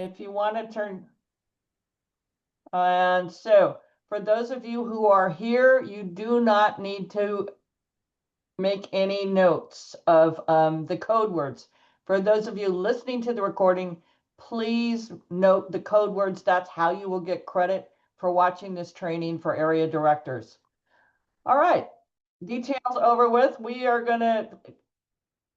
if you want to turn. And so for those of you who are here, you do not need to make any notes of the code words. For those of you listening to the recording, please note the code words. That's how you will get credit for watching this training for area directors. All right, details over with. We are gonna,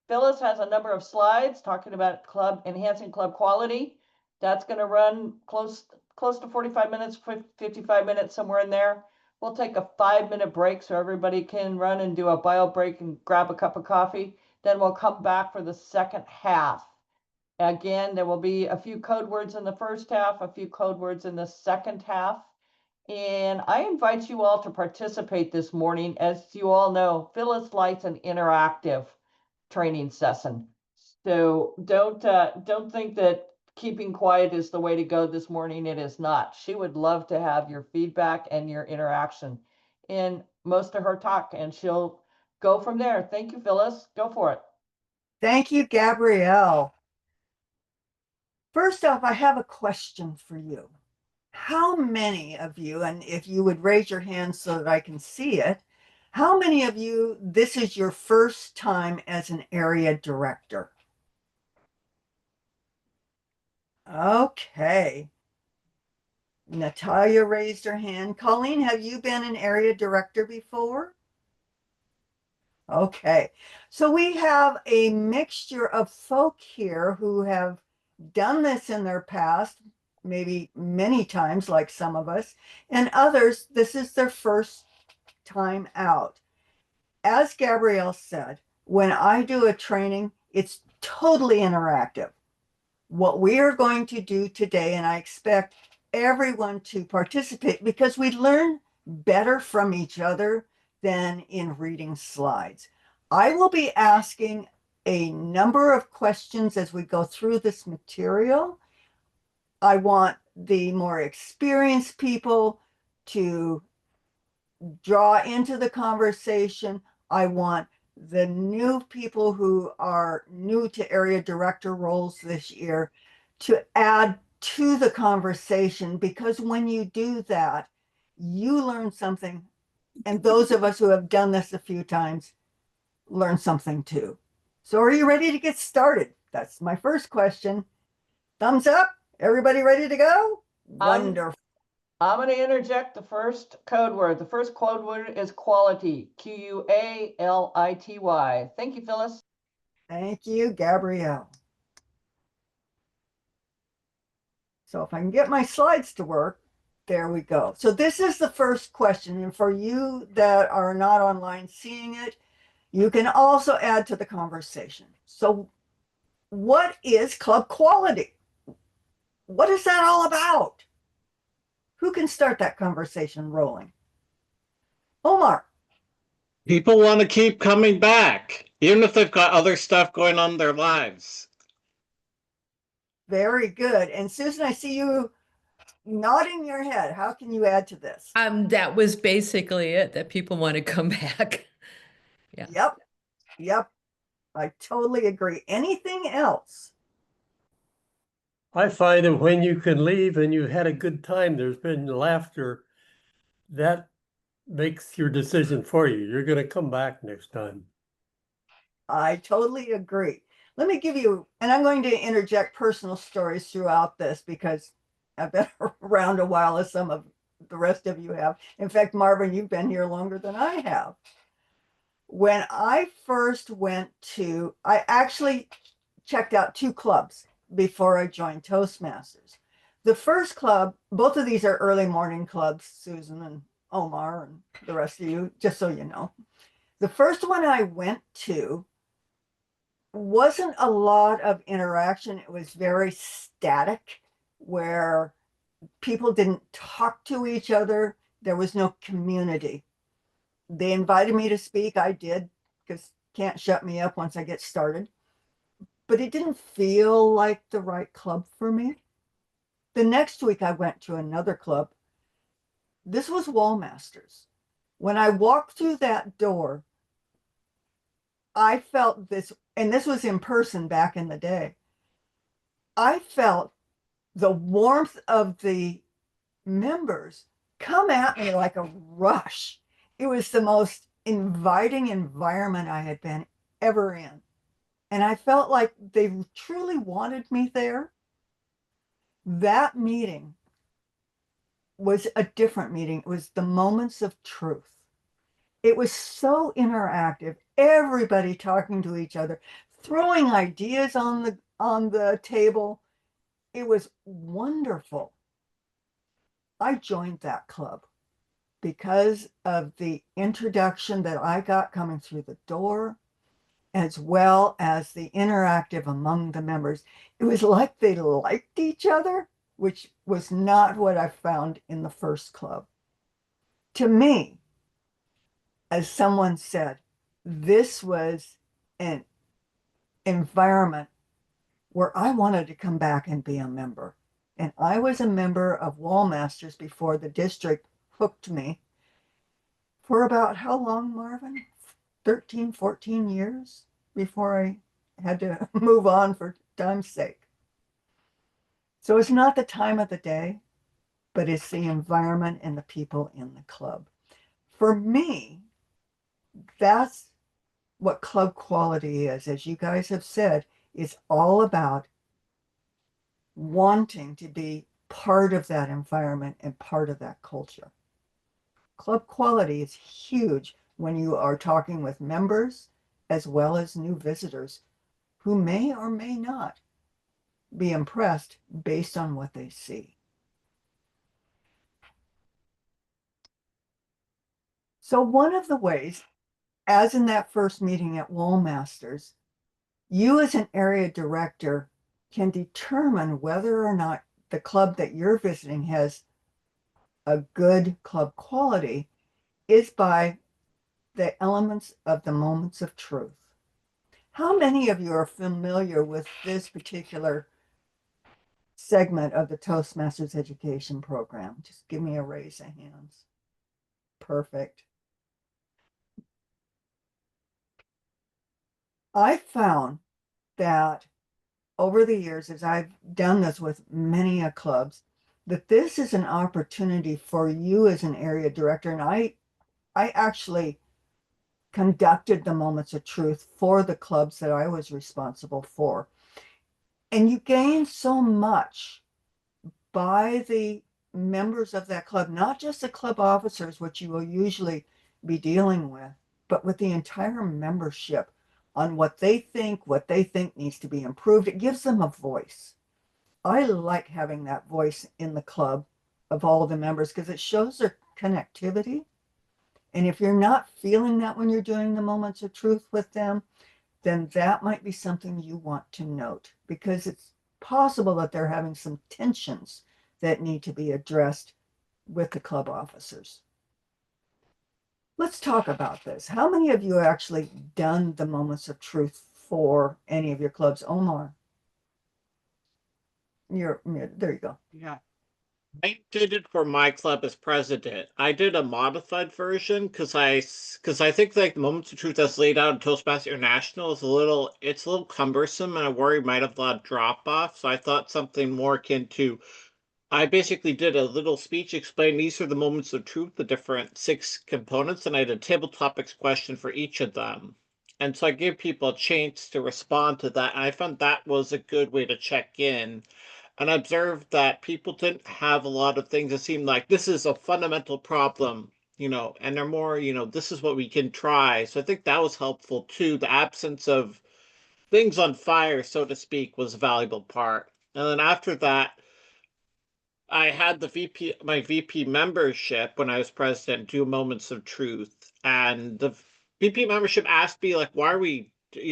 Phyllis has a number of slides talking about enhancing club quality. That's gonna run close to 45 minutes, 55 minutes, somewhere in there. We'll take a 5-minute break so everybody can run and do a bio break and grab a cup of coffee. Then we'll come back for the second half. Again, there will be a few code words in the first half, a few code words in the second half. And I invite you all to participate this morning. As you all know, Phyllis likes an interactive training session. So don't think that keeping quiet is the way to go this morning. It is not. She would love to have your feedback and your interaction in most of her talk, and she'll go from there. Thank you, Phyllis. Go for it. Thank you, Gabrielle. First off, I have a question for you. How many of you, and if you would raise your hand so that I can see it, how many of you, this is your first time as an area director? Okay. Natalia raised her hand. Colleen, have you been an area director before? Okay. So we have a mixture of folk here who have done this in their past, maybe many times, like some of us, and others, this is their first time out. As Gabrielle said, when I do a training, it's totally interactive. What we are going to do today, and I expect everyone to participate because we learn better from each other than in reading slides. I will be asking a number of questions as we go through this material. I want the more experienced people to draw into the conversation. I want the new people who are new to area director roles this year to add to the conversation, because when you do that, you learn something. And those of us who have done this a few times learn something too. So are you ready to get started? That's my first question. Thumbs up. Everybody ready to go? Wonderful. I'm going to interject the first code word. The first code word is quality, Quality. Thank you, Phyllis. Thank you, Gabrielle. So if I can get my slides to work, there we go. So this is the first question. And for you that are not online seeing it, you can also add to the conversation. So what is club quality? What is that all about? Who can start that conversation rolling? Omar. People want to keep coming back, even if they've got other stuff going on in their lives. Very good. And Susan, I see you nodding your head. How can you add to this? That was basically it, that people want to come back. Yeah. Yep. I totally agree. Anything else? I find that when you can leave and you had a good time, there's been laughter, that makes your decision for you. You're going to come back next time. I totally agree. Let me give you, and I'm going to interject personal stories throughout this because I've been around a while, as some of the rest of you have. In fact, Marvin, you've been here longer than I have. When I first I actually checked out 2 clubs before I joined Toastmasters. The first club, both of these are early morning clubs, Susan and Omar and the rest of you, just so you know. The first one I went to wasn't a lot of interaction. It was very static, where people didn't talk to each other. There was no community. They invited me to speak. I did, because can't shut me up once I get started. But it didn't feel like the right club for me. The next week I went to another club. This was Wallmasters. When I walked through that door, I felt this, and this was in person back in the day. I felt the warmth of the members come at me like a rush. It was the most inviting environment I had been ever in. And I felt like they truly wanted me there. That meeting was a different meeting. It was the moments of truth. It was so interactive, everybody talking to each other, throwing ideas on the table. It was wonderful. I joined that club because of the introduction that I got coming through the door, as well as the interactive among the members. It was like they liked each other, which was not what I found in the first club. To me, as someone said, this was an environment where I wanted to come back and be a member. And I was a member of Wall Masters before the district hooked me for about how long, Marvin? 13, 14 years before I had to move on for time's sake. So it's not the time of the day, but it's the environment and the people in the club. For me, that's what club quality is. As you guys have said, it's all about wanting to be part of that environment and part of that culture. Club quality is huge when you are talking with members as well as new visitors who may or may not be impressed based on what they see. So one of the ways, as in that first meeting at Wall Masters, you as an area director can determine whether or not the club that you're visiting has a good club quality is by the elements of the moments of truth. How many of you are familiar with this particular segment of the Toastmasters education program? Just give me a raise of hands. Perfect. I found that over the years, as I've done this with many clubs, that this is an opportunity for you as an area director. And I actually conducted the moments of truth for the clubs that I was responsible for. And you gain so much by the members of that club, not just the club officers, which you will usually be dealing with, but with the entire membership on what they think needs to be improved. It gives them a voice. I like having that voice in the club of all the members because it shows their connectivity. And if you're not feeling that when you're doing the moments of truth with them, then that might be something you want to note, because it's possible that they're having some tensions that need to be addressed with the club officers. Let's talk about this. How many of you actually done the moments of truth for any of your clubs? Omar, there you go. Yeah. I did it for my club as president. I did a modified version because I think like the moments of truth that's laid out in Toastmasters International is it's a little cumbersome, and I worry might have a lot of drop off. So I thought something more akin to, I basically did a little speech explaining these are the moments of truth, the different 6 components, and I did a table topics question for each of them. And so I gave people a chance to respond to that. And I found that was a good way to check in. And I observed that people didn't have a lot of things that seemed like this is a fundamental problem, and they're more, this is what we can try. So I think that was helpful too. The absence of things on fire, so to speak, was a valuable part. And then after that, I had my VP membership when I was president do moments of truth, and the VP membership asked me like, why are we?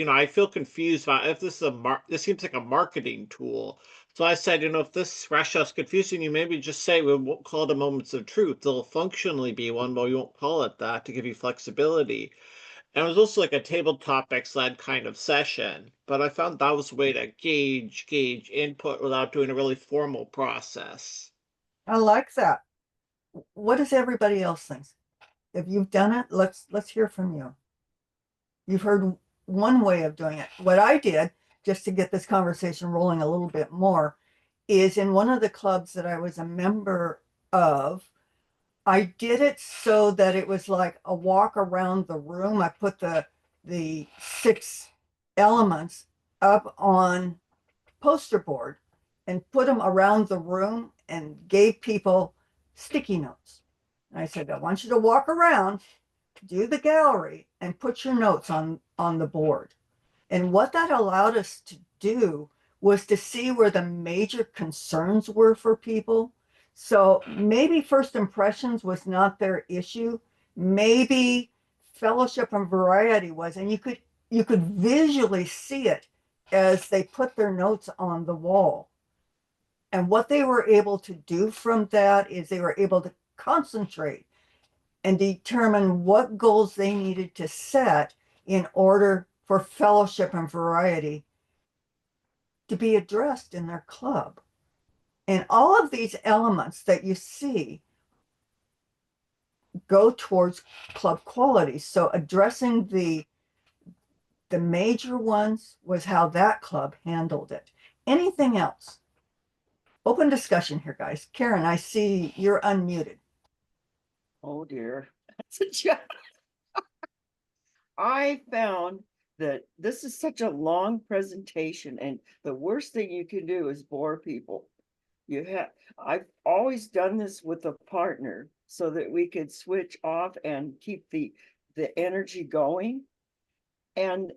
I feel confused about if this is this seems like a marketing tool. So I said, if this restaurant's confusing you, maybe just say we won't call it a moments of truth. It'll functionally be one, but we won't call it that to give you flexibility. And it was also like a table topics led kind of session, but I found that was a way to gauge input without doing a really formal process. I like that. What does everybody else think? If you've done it, let's hear from you. You've heard one way of doing it. What I did, just to get this conversation rolling a little bit more, is in one of the clubs that I was a member of. I did it so that it was like a walk around the room. I put the 6 elements up on poster board and put them around the room and gave people sticky notes. And I said, I want you to walk around, do the gallery, and put your notes on the board. And what that allowed us to do was to see where the major concerns were for people. So maybe first impressions was not their issue. Maybe fellowship and variety was, and you could visually see it as they put their notes on the wall. And what they were able to do from that is they were able to concentrate and determine what goals they needed to set in order for fellowship and variety to be addressed in their club. And all of these elements that you see go towards club quality. So addressing the major ones was how that club handled it. Anything else? Open discussion here, guys. Karen, I see you're unmuted. Oh dear. That's a joke. I found that this is such a long presentation, and the worst thing you can do is bore people. I've always done this with a partner so that we could switch off and keep the energy going. And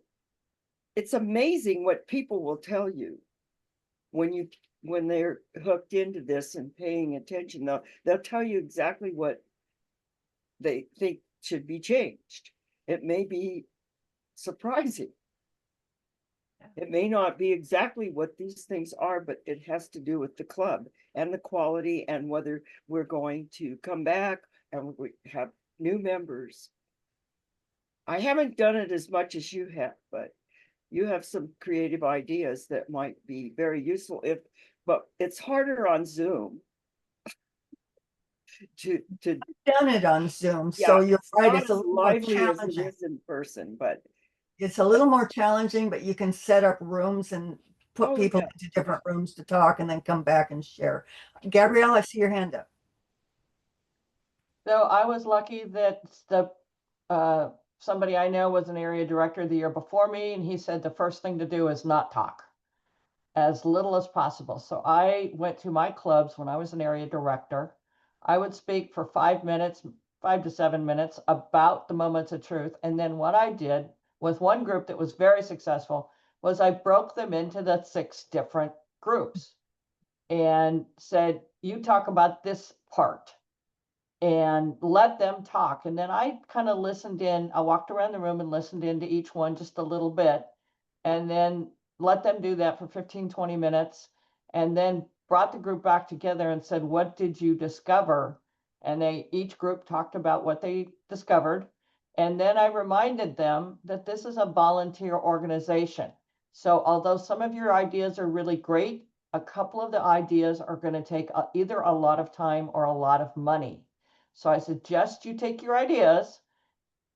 it's amazing what people will tell you when they're hooked into this and paying attention. They'll tell you exactly what they think should be changed. It may be surprising. It may not be exactly what these things are, but it has to do with the club and the quality and whether we're going to come back and we have new members. I haven't done it as much as you have, but you have some creative ideas that might be very useful but it's harder on Zoom to Done it on Zoom, yeah, so you're right. not It's a as little more lively as it challenging. is in person, but It's a little more challenging, but you can set up rooms and put oh, people yeah. into different rooms to talk and then come back and share. Gabrielle, I see your hand up. So I was lucky that somebody I know was an area director the year before me, and he said the first thing to do is not talk as little as possible. So I went to my clubs when I was an area director. I would speak for 5 minutes, 5 to 7 minutes about the moments of truth. And then what I did with one group that was very successful was I broke them into the 6 different groups and said, you talk about this part and let them talk. And then I kind of listened in. I walked around the room and listened into each one just a little bit, and then let them do that for 15, 20 minutes, and then brought the group back together and said, what did you discover? And each group talked about what they discovered. And then I reminded them that this is a volunteer organization. So although some of your ideas are really great, a couple of the ideas are going to take either a lot of time or a lot of money. So I suggest you take your ideas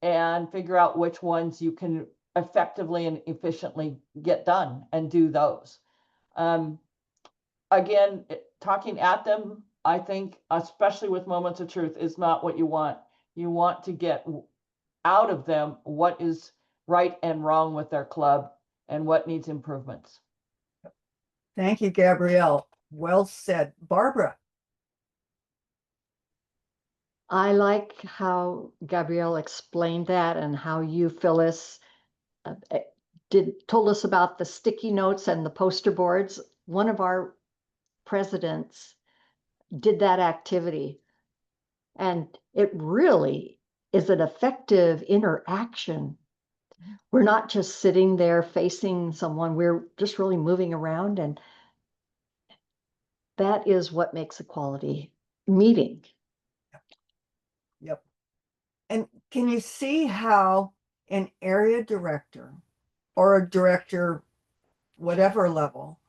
and figure out which ones you can effectively and efficiently get done and do those. Again, talking at them, I think, especially with moments of truth, is not what you want. You want to get out of them what is right and wrong with their club and what needs improvements. Thank you, Gabrielle. Well said. Barbara. I like how Gabrielle explained that and how you, Phyllis, told us about the sticky notes and the poster boards. One of our presidents did that activity, and it really is an effective interaction. We're not just sitting there facing someone, we're just really moving around, and that is what makes a quality meeting. Yep. And can you see how an area director or a director, whatever level,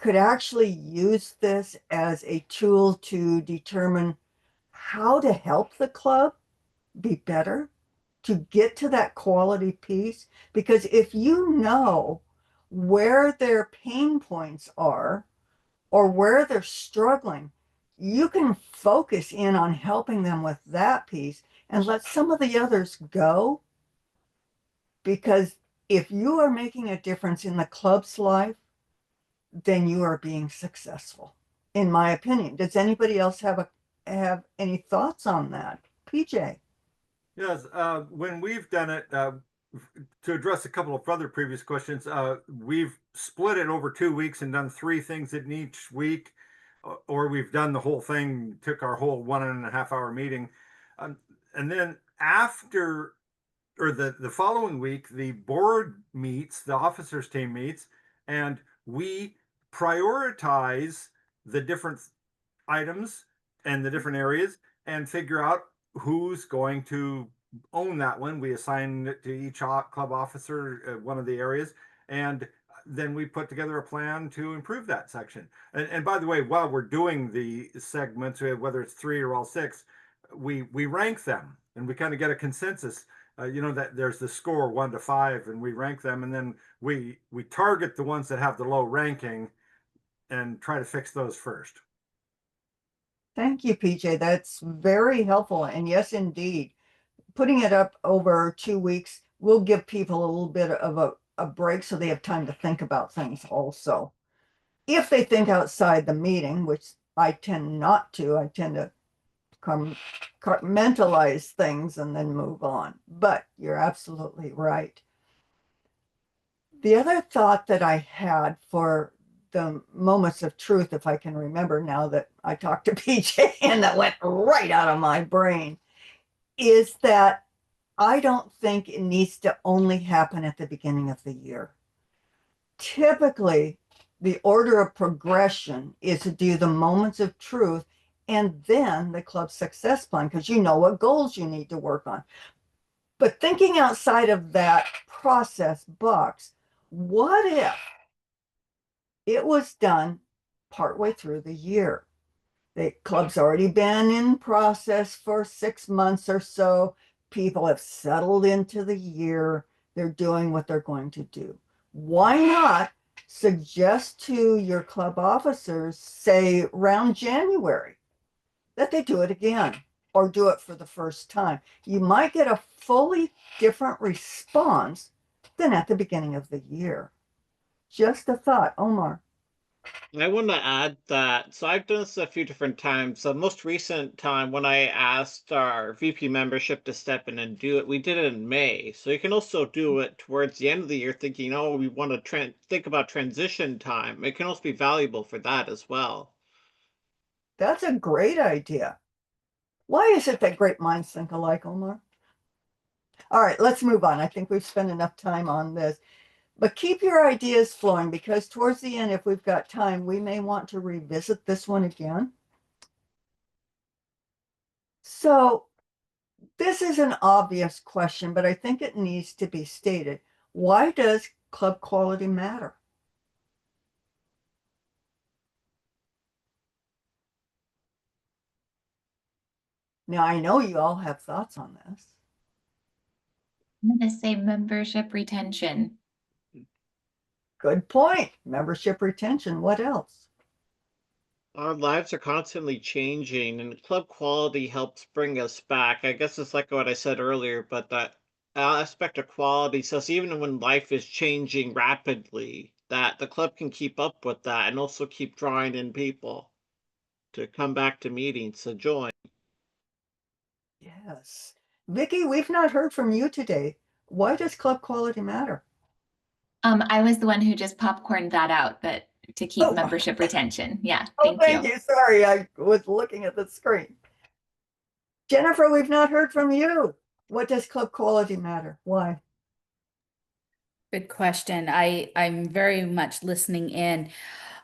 could actually use this as a tool to determine how to help the club be better, to get to that quality piece? Because if you know where their pain points are, or where they're struggling, you can focus in on helping them with that piece and let some of the others go. Because if you are making a difference in the club's life, then you are being successful, in my opinion. Does anybody else have any thoughts on that? PJ? Yes, when we've done it, to address a couple of other previous questions, we've split it over 2 weeks and done 3 things in each week, or we've done the whole thing, took our whole 1.5 hour meeting. And then after, or the following week, the board meets, the officers team meets, and we prioritize the different items and the different areas and figure out who's going to own that one. We assign it to each club officer one of the areas, and then we put together a plan to improve that section. And by the way, while we're doing the segments, whether it's 3 or all 6, we rank them and we kind of get a consensus. That there's the score 1 to 5, and we rank them, and then we target the ones that have the low ranking and try to fix those first. Thank you, PJ. That's very helpful. And yes, indeed, putting it up over 2 weeks will give people a little bit of a break so they have time to think about things also. If they think outside the meeting, which I tend not to, I tend to compartmentalize things and then move on. But you're absolutely right. The other thought that I had for the moments of truth, if I can remember now that I talked to PJ and that went right out of my brain, is that I don't think it needs to only happen at the beginning of the year. Typically, the order of progression is to do the moments of truth and then the club success plan, because you know what goals you need to work on. But thinking outside of that process box, what if it was done partway through the year? The club's already been in process for 6 months or so. People have settled into the year. They're doing what they're going to do. Why not suggest to your club officers, say around January, that they do it again or do it for the first time? You might get a fully different response than at the beginning of the year. Just a thought. Omar? I want to add that, so I've done this a few different times. The most recent time when I asked our VP membership to step in and do it, we did it in May. So you can also do it towards the end of the year thinking, oh, we want to think about transition time. It can also be valuable for that as well. That's a great idea. Why is it that great minds think alike, Omar? All right, let's move on. I think we've spent enough time on this. But keep your ideas flowing, because towards the end, if we've got time, we may want to revisit this one again. So this is an obvious question, but I think it needs to be stated. Why does club quality matter? Now, I know you all have thoughts on this. I'm going to say membership retention. Good point. Membership retention. What else? Our lives are constantly changing, and club quality helps bring us back. I guess it's like what I said earlier, but that aspect of quality says even when life is changing rapidly, that the club can keep up with that and also keep drawing in people to come back to meetings to join. Yes. Vicky, we've not heard from you today. Why does club quality matter? I was the one who just popcorned that out, but to keep Oh. membership retention. Yeah, Oh, thank you. Sorry, I was looking at the screen. Jennifer, we've not heard from you. What does club quality matter? Why? Good question. I'm very much listening in.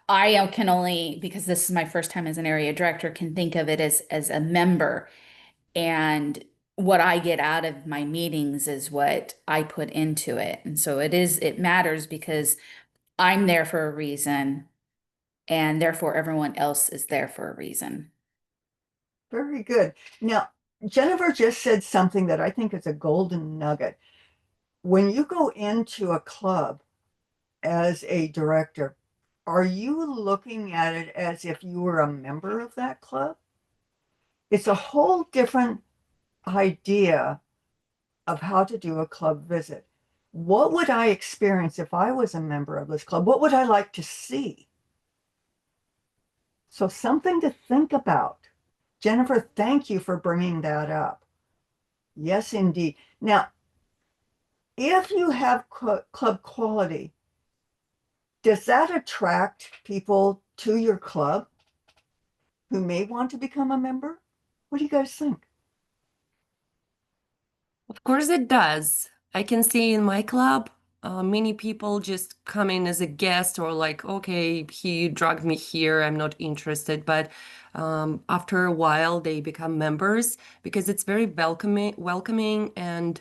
I can only, because this is my first time as an area director, can think of it as a member. And what I get out of my meetings is what I put into it. And so it matters because I'm there for a reason, and therefore everyone else is there for a reason. Very good. Now, Jennifer just said something that I think is a golden nugget. When you go into a club as a director, are you looking at it as if you were a member of that club? It's a whole different idea of how to do a club visit. What would I experience if I was a member of this club? What would I like to see? So something to think about. Jennifer, thank you for bringing that up. Yes, indeed. Now, if you have club quality, does that attract people to your club who may want to become a member? What do you guys think? Of course it does. I can see in my club, many people just come in as a guest or like, okay, he dragged me here, I'm not interested. But after a while, they become members because it's very welcoming, and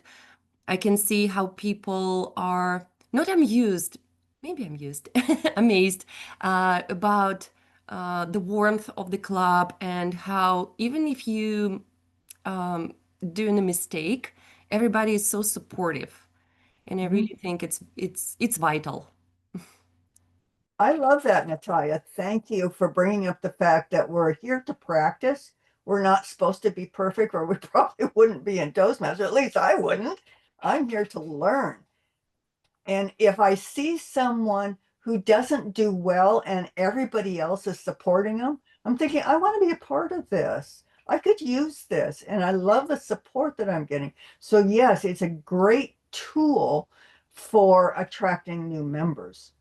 I can see how people are not amused, maybe amused, amazed about the warmth of the club, and how even if you doing a mistake, everybody is so supportive, and I really think it's vital. I love that, Natalia. Thank you for bringing up the fact that we're here to practice. We're not supposed to be perfect, or we probably wouldn't be in Toastmasters. At least I wouldn't. I'm here to learn. And if I see someone who doesn't do well and everybody else is supporting them, I'm thinking, I want to be a part of this. I could use this. And I love the support that I'm getting. So, yes, it's a great tool for attracting new members.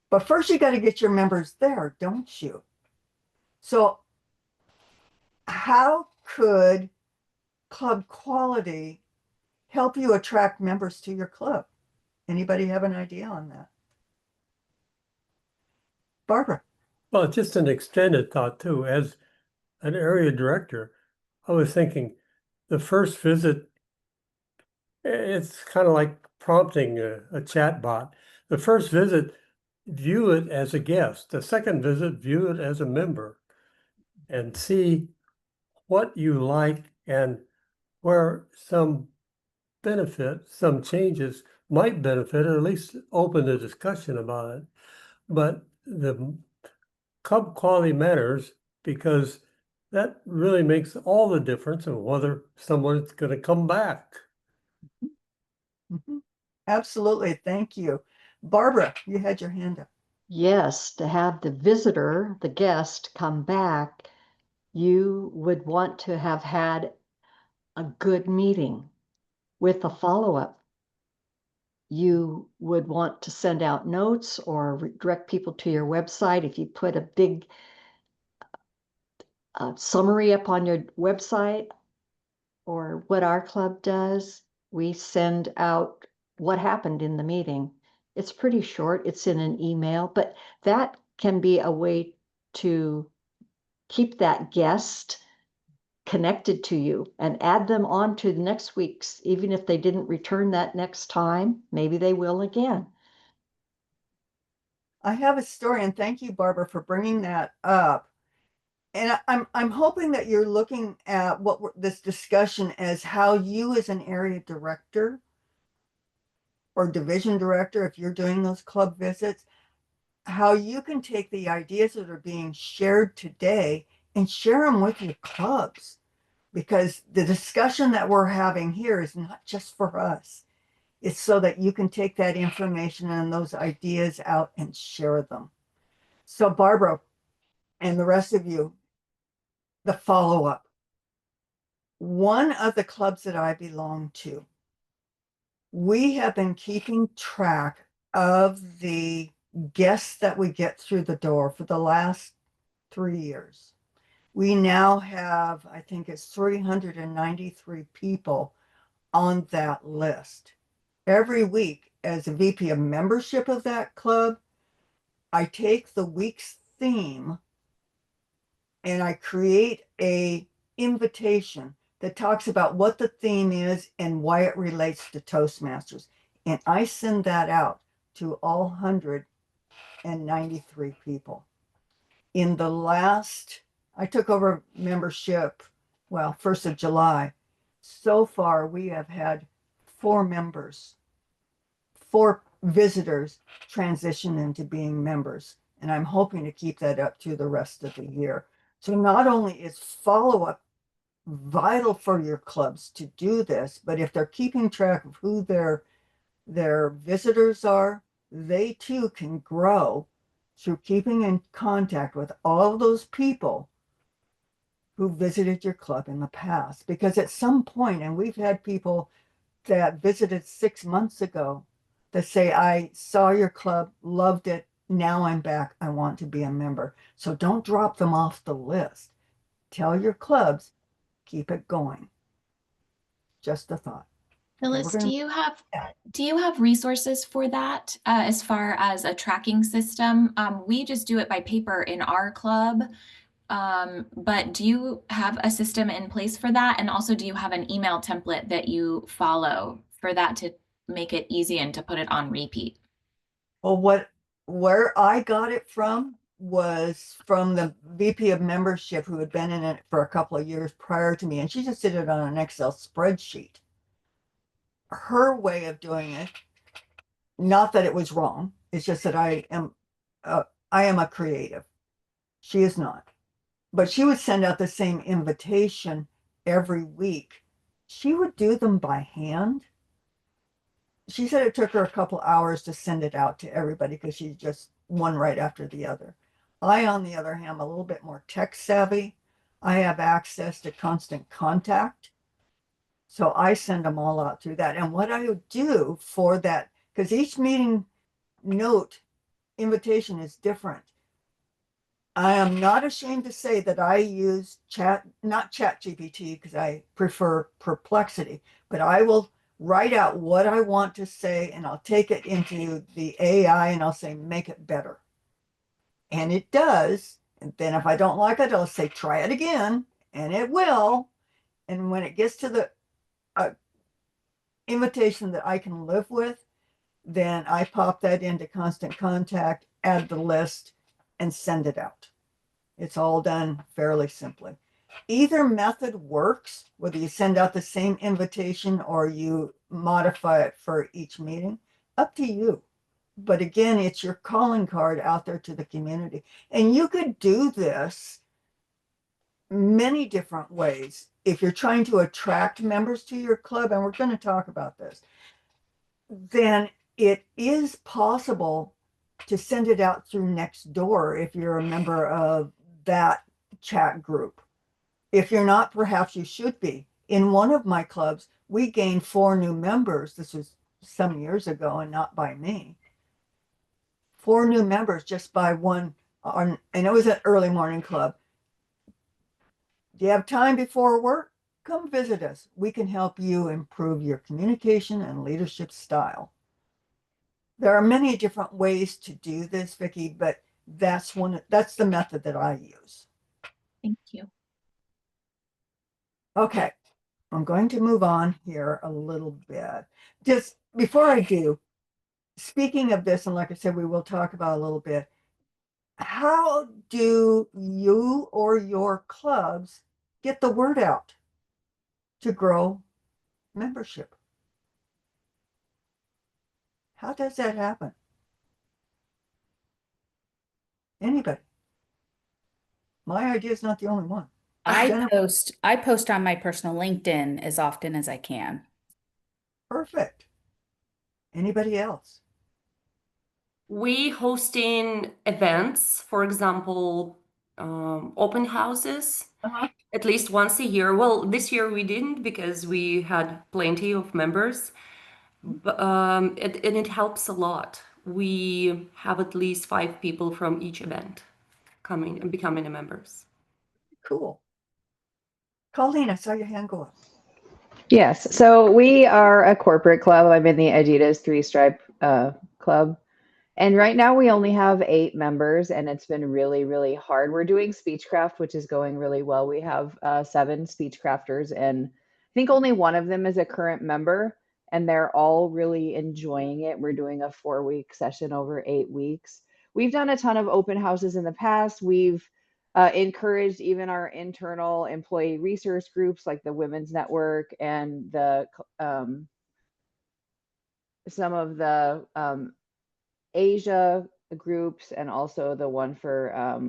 But first, you got to get your members there, don't you? So, how could club quality help you attract members to your club? Anybody have an idea on that? Barbara. Well, just an extended thought too. As an area director, I was thinking the first visit, it's kind of like prompting a chat bot. The first visit, view it as a guest. The second visit, view it as a member, and see what you like and where some benefit, some changes might benefit, or at least open the discussion about it. But the club quality matters because that really makes all the difference in whether someone's going to come back. Absolutely. Thank you. Barbara, you had your hand up. Yes, to have the visitor, the guest, come back, you would want to have had a good meeting with a follow-up. You would want to send out notes or direct people to your website. If you put a big summary up on your website, or what our club does, we send out what happened in the meeting. It's pretty short, it's in an email, but that can be a way to keep that guest connected to you and add them on to the next week's, even if they didn't return that next time, maybe they will again. I have a story, and thank you, Barbara, for bringing that up. And I'm hoping that you're looking at this discussion as how you, as an area director or division director, if you're doing those club visits, how you can take the ideas that are being shared today and share them with your clubs. Because the discussion that we're having here is not just for us. It's so that you can take that information and those ideas out and share them. So Barbara and the rest of you, the follow-up. One of the clubs that I belong to, we have been keeping track of the guests that we get through the door for the last 3 years. We now have, I think it's 393 people on that list. Every week, as a VP of membership of that club, I take the week's theme and I create a invitation that talks about what the theme is and why it relates to Toastmasters. And I send that out to all 193 people. In the last, I took over membership, well, 1st of July. So far, we have had 4 visitors transition into being members And I'm hoping to keep that up through the rest of the year. So not only is follow-up vital for your clubs to do this, but if they're keeping track of who their visitors are, they too can grow through keeping in contact with all those people who visited your club in the past. Because at some point, and we've had people that visited 6 months ago that say, I saw your club, loved it, now I'm back, I want to be a member. So don't drop them off the list. Tell your clubs, keep it going. Just a thought. Phyllis, gonna- do you have resources for that as far as a tracking system? We just do it by paper in our club. But do you have a system in place for that? And also, do you have an email template that you follow for that to make it easy and to put it on repeat? Well, where I got it from was from the VP of membership who had been in it for a couple of years prior to me, and she just did it on an Excel spreadsheet. Her way of doing it, not that it was wrong, it's just that I am a creative. She is not. But she would send out the same invitation every week. She would do them by hand. She said it took her a couple hours to send it out to everybody because she just one right after the other. I, on the other hand, am a little bit more tech savvy. I have access to Constant Contact. So I send them all out through that. And what I would do for that, because each meeting note invitation is different. I am not ashamed to say that I use not Chat GPT because I prefer Perplexity, but I will write out what I want to say and I'll take it into the AI and I'll say, make it better. And it does. And then if I don't like it, I'll say, try it again, and it will. And when it gets to the invitation that I can live with, then I pop that into Constant Contact, add the list, and send it out. It's all done fairly simply. Either method works, whether you send out the same invitation or you modify it for each meeting, up to you. But again, it's your calling card out there to the community. And you could do this many different ways. If you're trying to attract members to your club, and we're going to talk about this, then it is possible to send it out through Nextdoor if you're a member of that chat group. If you're not, perhaps you should be. In one of my clubs, we gained 4 new members. This was some years ago and not by me. 4 new members just by one, and it was an early morning club. Do you have time before work? Come visit us. We can help you improve your communication and leadership style. There are many different ways to do this, Vicki, but that's the method that I use. Thank you. Okay, I'm going to move on here a little bit. Just before I do, speaking of this, and like I said, we will talk about a little bit, how do you or your clubs get the word out to grow membership? How does that happen? Anybody? My idea is not the only one. I post on my personal LinkedIn as often as I can. Perfect. Anybody else? We hosting events, for example, open houses, at least once a year. Well, this year we didn't because we had plenty of members, but, and it helps a lot. We have at least 5 people from each event coming and becoming members. Cool. Colleen, I saw your hand go up. Yes, so we are a corporate club. I'm in the Adidas 3-Stripe club. And right now we only have 8 members, and it's been really, really hard. We're doing Speechcraft, which is going really well. We have 7 Speechcrafters, and I think only one of them is a current member, and they're all really enjoying it. We're doing a 4-week session over 8 weeks. We've done a ton of open houses in the past. We've encouraged even our internal employee resource groups like the Women's Network and the some of the Asia groups and also the one for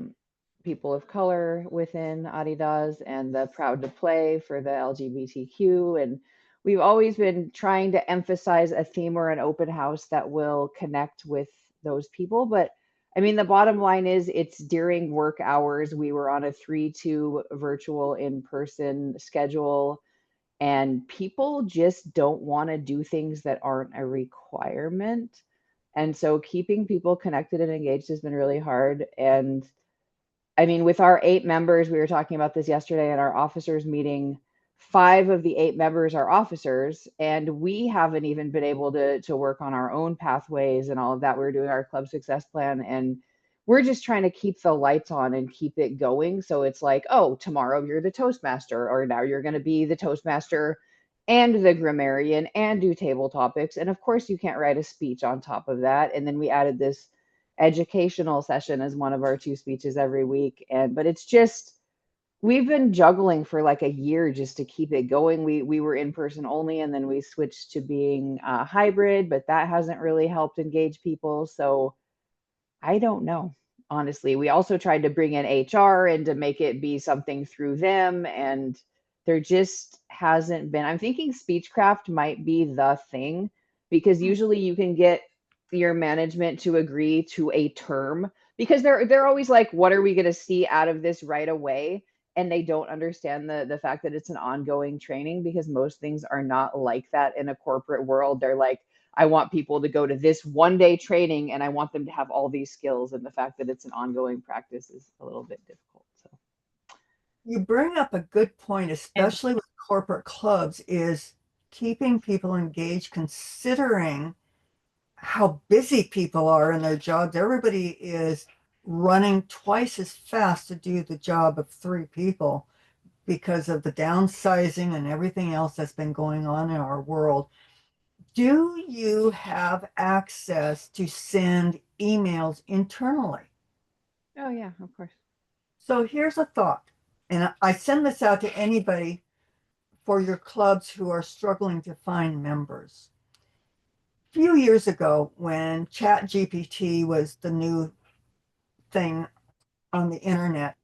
people of color within Adidas and the Proud to Play for the LGBTQ. And we've always been trying to emphasize a theme or an open house that will connect with those people. But I mean, the bottom line is it's during work hours. We were on a 3-2 virtual in-person schedule, and people just don't want to do things that aren't a requirement. And so keeping people connected and engaged has been really hard. And I mean, with our 8 members, we were talking about this yesterday at our officers meeting. 5 of the 8 members are officers, and we haven't even been able to work on our own pathways and all of that. We're doing our club success plan, and we're just trying to keep the lights on and keep it going. So it's like, oh, tomorrow you're the Toastmaster, or now you're going to be the Toastmaster and the grammarian and do table topics. And of course, you can't write a speech on top of that. And then we added this educational session as one of our 2 speeches every week. But it's just, we've been juggling for like a year just to keep it going. We were in person only, and then we switched to being hybrid, but that hasn't really helped engage people. So I don't know, honestly. We also tried to bring in HR and to make it be something through them, and there just hasn't been. I'm thinking Speechcraft might be the thing, because usually you can get your management to agree to a term, because they're always like, what are we going to see out of this right away? And they don't understand the fact that it's an ongoing training, because most things are not like that in a corporate world. They're like, I want people to go to this one-day training and I want them to have all these skills. And the fact that it's an ongoing practice is a little bit difficult. So You bring up a good point, especially with corporate clubs, is keeping people engaged, considering how busy people are in their jobs. Everybody is running twice as fast to do the job of 3 people because of the downsizing and everything else that's been going on in our world. Do you have access to send emails internally? oh yeah, of course. So here's a thought, and I send this out to anybody for your clubs who are struggling to find members. A few years ago, when ChatGPT was the new thing on the internet,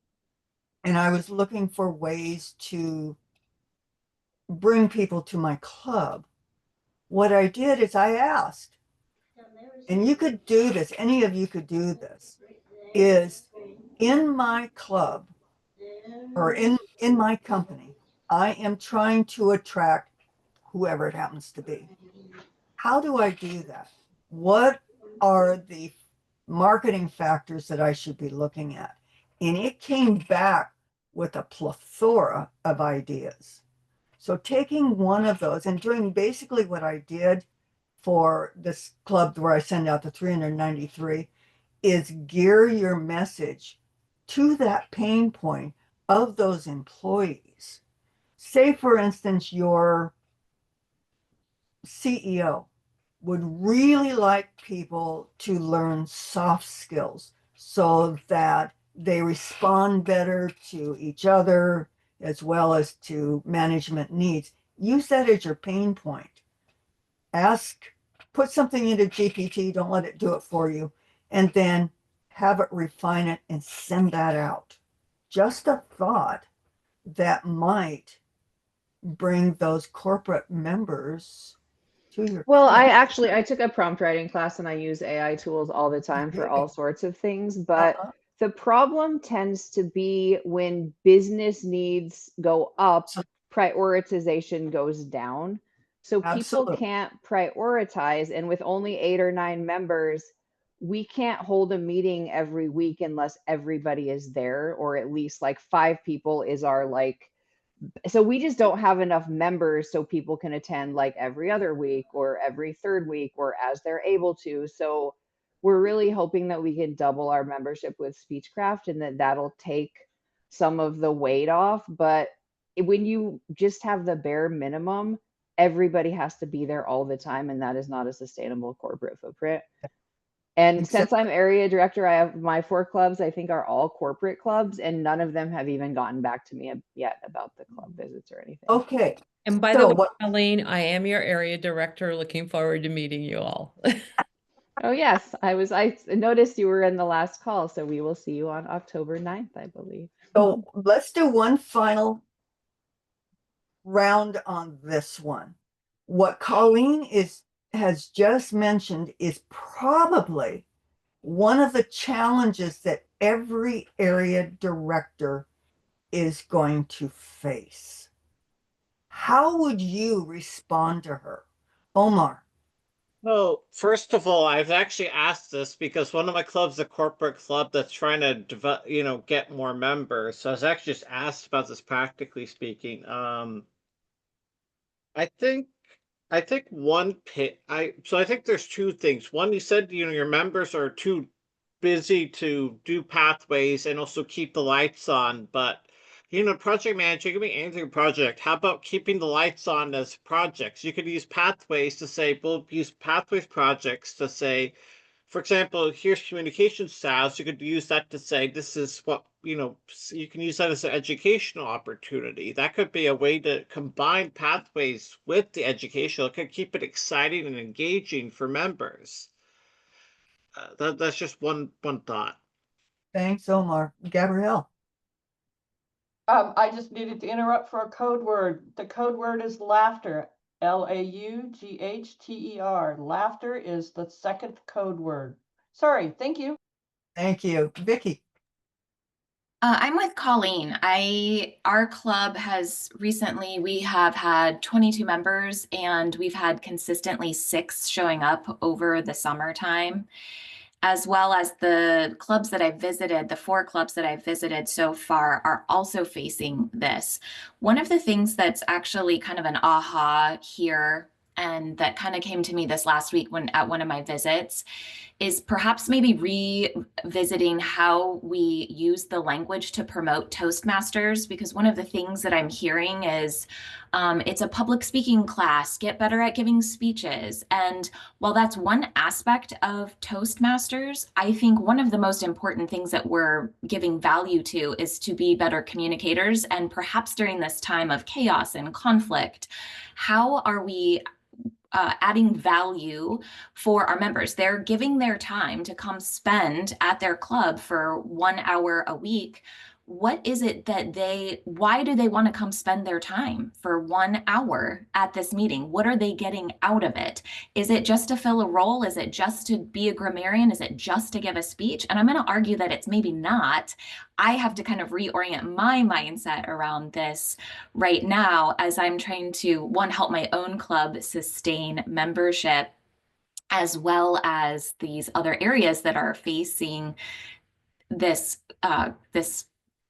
and I was looking for ways to bring people to my club, what I did is I asked, and you could do this, any of you could do this, is in my club or in my company, I am trying to attract whoever it happens to be. How do I do that? What are the marketing factors that I should be looking at? And it came back with a plethora of ideas. So taking one of those and doing basically what I did for this club where I send out the 393 is gear your message to that pain point of those employees. Say, for instance, your CEO would really like people to learn soft skills so that they respond better to each other as well as to management needs. Use that as your pain point. Put something into GPT, don't let it do it for you, and then have it refine it and send that out. Just a thought that might bring those corporate members to your Well, club. I took a prompt writing class and I use AI tools all the time for all sorts of things, but Uh-huh. the problem tends to be when business needs go up, So- prioritization goes down. So people Absolutely. can't prioritize, and with only 8 or 9 members, we can't hold a meeting every week unless everybody is there, or at least like 5 people is our like, so we just don't have enough members so people can attend like every other week or every 3rd week or as they're able to. So we're really hoping that we can double our membership with Speechcraft, and that'll take some of the weight off. But when you just have the bare minimum, everybody has to be there all the time, and that is not a sustainable corporate footprint. And since I'm area director, I have my 4 clubs, I think, are all corporate clubs, and none of them have even gotten back to me yet about the club visits or anything. Okay. And by So the way, what- Colleen, I am your area director. Looking forward to meeting you all. Oh, yes, I noticed you were in the last call, so we will see you on October 9th, I believe. So let's do one final round on this one. What Colleen has just mentioned is probably one of the challenges that every area director is going to face. How would you respond to her? Omar. Well, first of all, I've actually asked this because one of my clubs, a corporate club that's trying to develop, get more members. So I was actually just asked about this practically speaking. I think I think one pit I think there's two things. One, you said your members are too busy to do pathways and also keep the lights on, but project manager, give me anything project. How about keeping the lights on as projects? You could use pathways to say, we'll use pathways projects to say, for example, here's communication styles. You could use that to say, this is what, you can use that as an educational opportunity. That could be a way to combine pathways with the educational. It could keep it exciting and engaging for members. That's just one thought. Thanks, Omar. Gabrielle. I just needed to interrupt for a code word. The code word is laughter. Laughter. Laughter is the second code word. Sorry, thank you. Thank you. Vicky. I'm with Colleen. Our club we have had 22 members and we've had consistently 6 showing up over the summertime, as well as the clubs that I've visited, the 4 clubs that I've visited so far are also facing this. One of the things that's actually kind of an aha here, and that kind of came to me this last week at one of my visits, is perhaps maybe revisiting how we use the language to promote Toastmasters, because one of the things that I'm hearing is it's a public speaking class, get better at giving speeches. And while that's one aspect of Toastmasters, I think one of the most important things that we're giving value to is to be better communicators. And perhaps during this time of chaos and conflict, how are we adding value for our members? They're giving their time to come spend at their club for 1 hour a week. What is it why do they want to come spend their time for 1 hour at this meeting? What are they getting out of it? Is it just to fill a role? Is it just to be a grammarian? Is it just to give a speech? And I'm going to argue that it's maybe not. I have to kind of reorient my mindset around this right now as I'm trying to, one, help my own club sustain membership, as well as these other areas that are facing this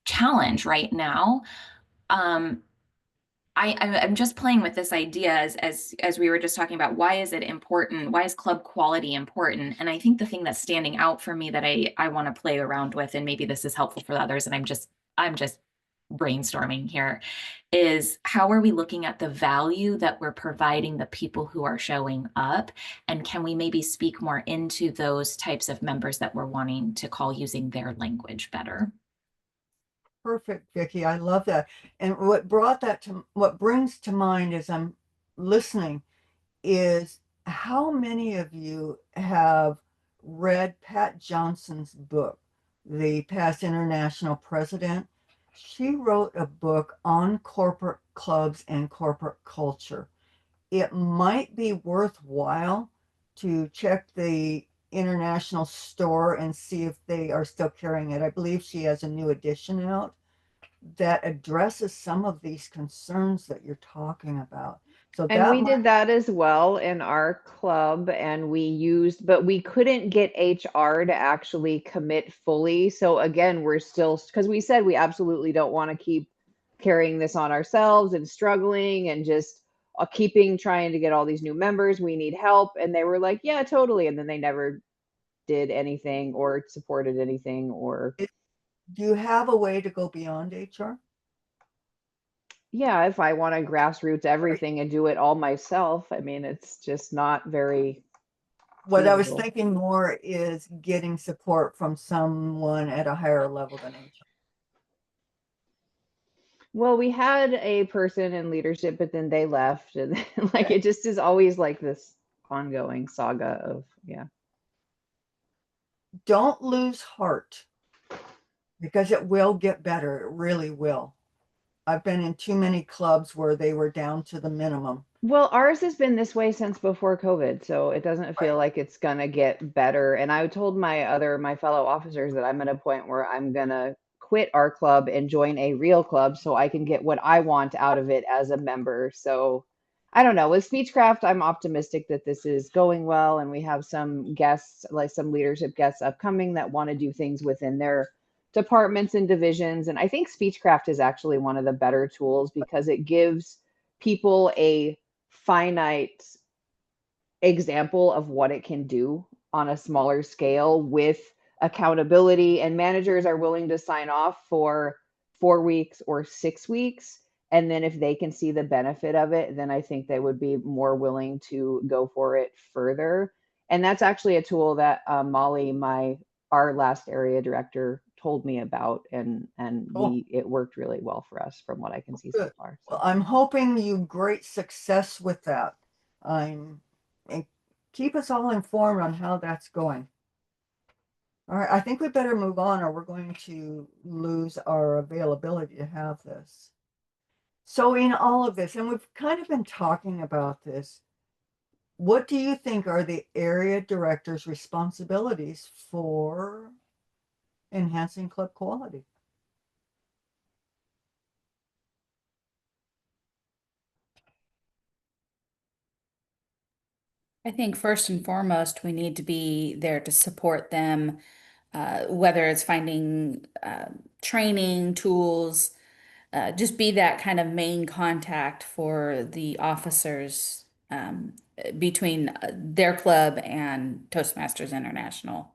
challenge right now. I'm just playing with this idea as we were just talking about, why is it important? Why is club quality important? And I think the thing that's standing out for me that I want to play around with, and maybe this is helpful for others, and I'm just brainstorming here, is how are we looking at the value that we're providing the people who are showing up? And can we maybe speak more into those types of members that we're wanting to call using their language better? Perfect, Vicky. I love that. And what brings to mind as I'm listening is how many of you have read Pat Johnson's book, The Past International President? She wrote a book on corporate clubs and corporate culture. It might be worthwhile to check the international store and see if they are still carrying it. I believe she has a new edition out that addresses some of these concerns that you're talking about. So And that we did that as well in our club, and but we couldn't get HR to actually commit fully. So again, we're still, because we said we absolutely don't want to keep carrying this on ourselves and struggling and just trying to get all these new members. We need help. And they were like, yeah, totally. And then they never did anything or supported anything or. Do you have a way to go beyond HR? Yeah, if I want to grassroots everything and do it all myself, I mean, it's just not very What I was feasible. thinking more is getting support from someone at a higher level than HR. Well, we had a person in leadership, but then they left, and it just is always like this ongoing saga of, yeah. don't lose heart because it will get better. It really will. I've been in too many clubs where they were down to the minimum. Well, ours has been this way since before COVID, so it doesn't feel like it's gonna get better. And I told my fellow officers that I'm at a point where I'm gonna quit our club and join a real club so I can get what I want out of it as a member. So I don't know. With Speechcraft, I'm optimistic that this is going well, and we have some guests, like some leadership guests upcoming that want to do things within their departments and divisions. And I think Speechcraft is actually one of the better tools because it gives people a finite example of what it can do on a smaller scale with accountability, and managers are willing to sign off for 4 weeks or 6 weeks, and then if they can see the benefit of it, then I think they would be more willing to go for it further. And that's actually a tool that Molly, our last area director, told me about, and Cool. it worked really well for us from what I can see so Good. far. Well, I'm hoping you great success with that. And keep us all informed on how that's going. All right, I think we better move on or we're going to lose our availability to have this. So in all of this, and we've kind of been talking about this, what do you think are the area director's responsibilities for enhancing club quality? I think first and foremost, we need to be there to support them, whether it's finding training tools, just be that kind of main contact for the officers between their club and Toastmasters International.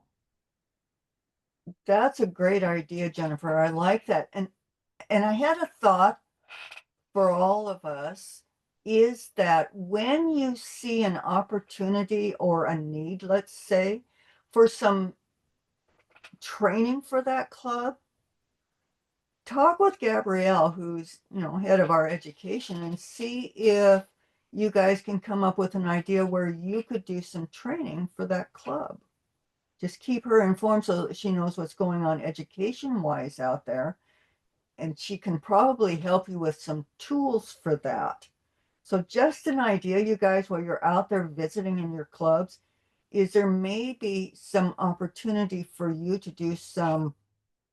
That's a great idea, Jennifer. I like that. And I had a thought for all of us is that when you see an opportunity or a need, let's say, for some training for that club, talk with Gabrielle, who's, head of our education, and see if you guys can come up with an idea where you could do some training for that club. Just keep her informed so that she knows what's going on education wise out there. And she can probably help you with some tools for that. So just an idea, you guys, while you're out there visiting in your clubs, is there maybe some opportunity for you to do some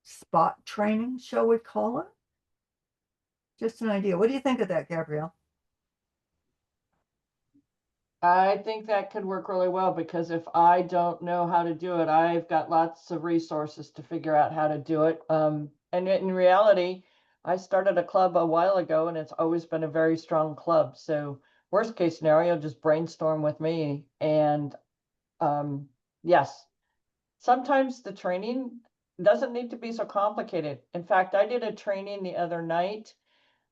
spot training, shall we call it? Just an idea. What do you think of that, Gabrielle? I think that could work really well because if I don't know how to do it, I've got lots of resources to figure out how to do it. And in reality, I started a club a while ago and it's always been a very strong club. So worst case scenario, just brainstorm with me. And yes, sometimes the training doesn't need to be so complicated. In fact, I did a training the other night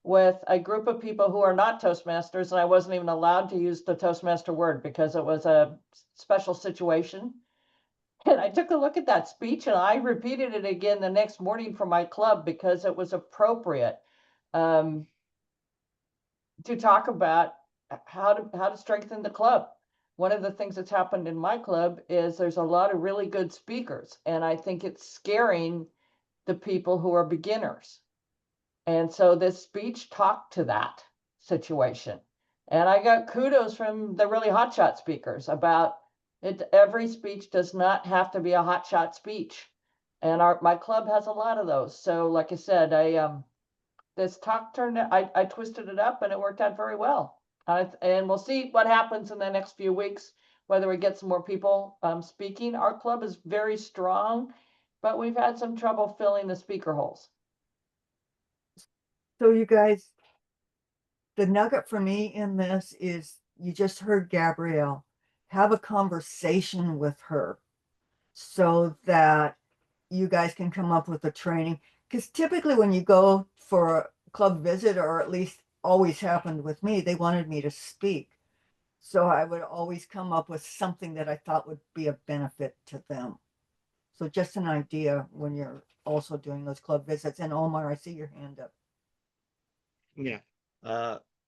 with a group of people who are not Toastmasters, and I wasn't even allowed to use the Toastmaster word because it was a special situation. And I took a look at that speech and I repeated it again the next morning for my club because it was appropriate to talk about how to strengthen the club. One of the things that's happened in my club is there's a lot of really good speakers, and I think it's scaring the people who are beginners. And so this speech talked to that situation. And I got kudos from the really hotshot speakers about it. Every speech does not have to be a hotshot speech. And my club has a lot of those. So like I said, this talk turned, I twisted it up and it worked out very well. And we'll see what happens in the next few weeks, whether we get some more people speaking. Our club is very strong, but we've had some trouble filling the speaker holes. So you guys, the nugget for me in this is you just heard Gabrielle. Have a conversation with her so that you guys can come up with a training. Because typically when you go for a club visit, or at least always happened with me, they wanted me to speak. So I would always come up with something that I thought would be a benefit to them. So just an idea when you're also doing those club visits. And Omar, I see your hand up. Yeah.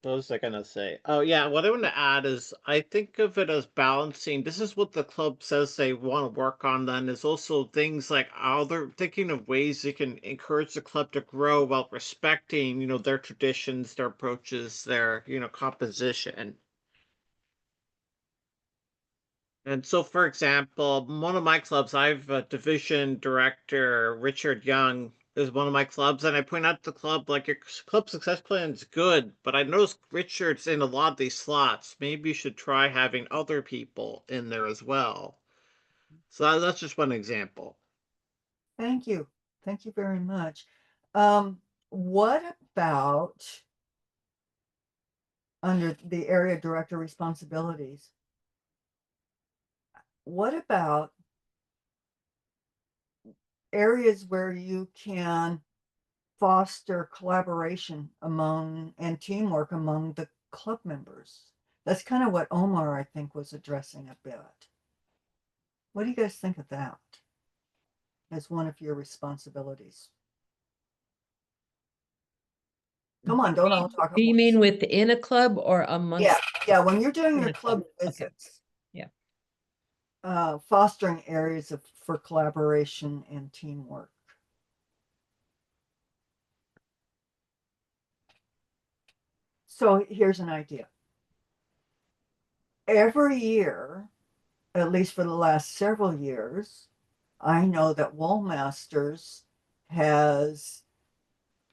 What was I gonna say? Oh yeah, what I want to add is I think of it as balancing. This is what the club says they want to work on. Then is also things like how they're thinking of ways they can encourage the club to grow while respecting, their traditions, their approaches, their, composition. And so, for example, one of my clubs, I've division director Richard Young is one of my clubs, and I point out to the club like your club success plan is good, but I noticed Richard's in a lot of these slots. Maybe you should try having other people in there as well. So that's just one example. Thank you. Thank you very much. What about under the area director responsibilities? What about areas where you can foster collaboration among and teamwork among the club members? That's kind of what Omar, I think, was addressing a bit. What do you guys think of that as one of your responsibilities? Come on, don't all talk at Do you once. mean within a club or amongst? Yeah, yeah, when you're doing your in a club club. Okay. visits. Yeah. Fostering areas for collaboration and teamwork. So here's an idea. Every year, at least for the last several years, I know that Woolmasters has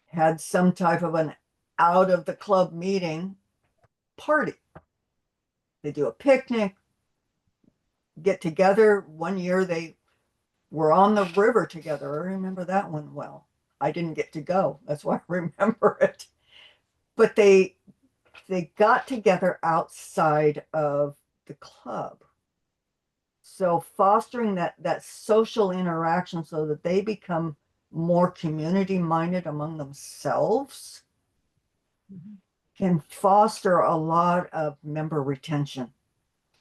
had some type of an out of the club meeting party. They do a picnic, get together. One year they were on the river together. I remember that one well. I didn't get to go. That's why I remember it. But they got together outside of the club. So fostering that social interaction so that they become more community minded among themselves can foster a lot of member retention.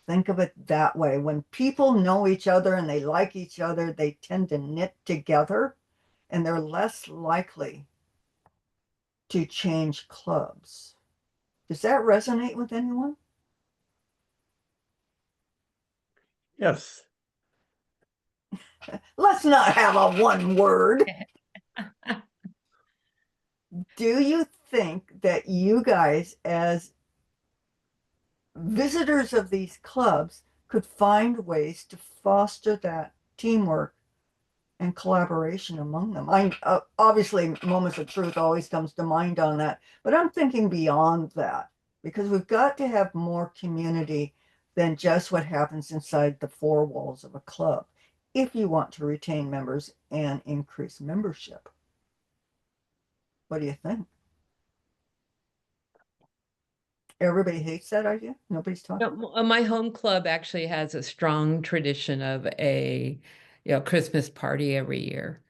Think of it that way. When people know each other and they like each other, they tend to knit together and they're less likely to change clubs. Does that resonate with anyone? Yes. Let's not have a one word. Do you think that you guys, as visitors of these clubs, could find ways to foster that teamwork and collaboration among them? Obviously moments of truth always comes to mind on that, but I'm thinking beyond that because we've got to have more community than just what happens inside the four walls of a club if you want to retain members and increase membership. What do you think? Everybody hates that idea. Nobody's talking. No, my home club actually has a strong tradition of a Christmas party every year.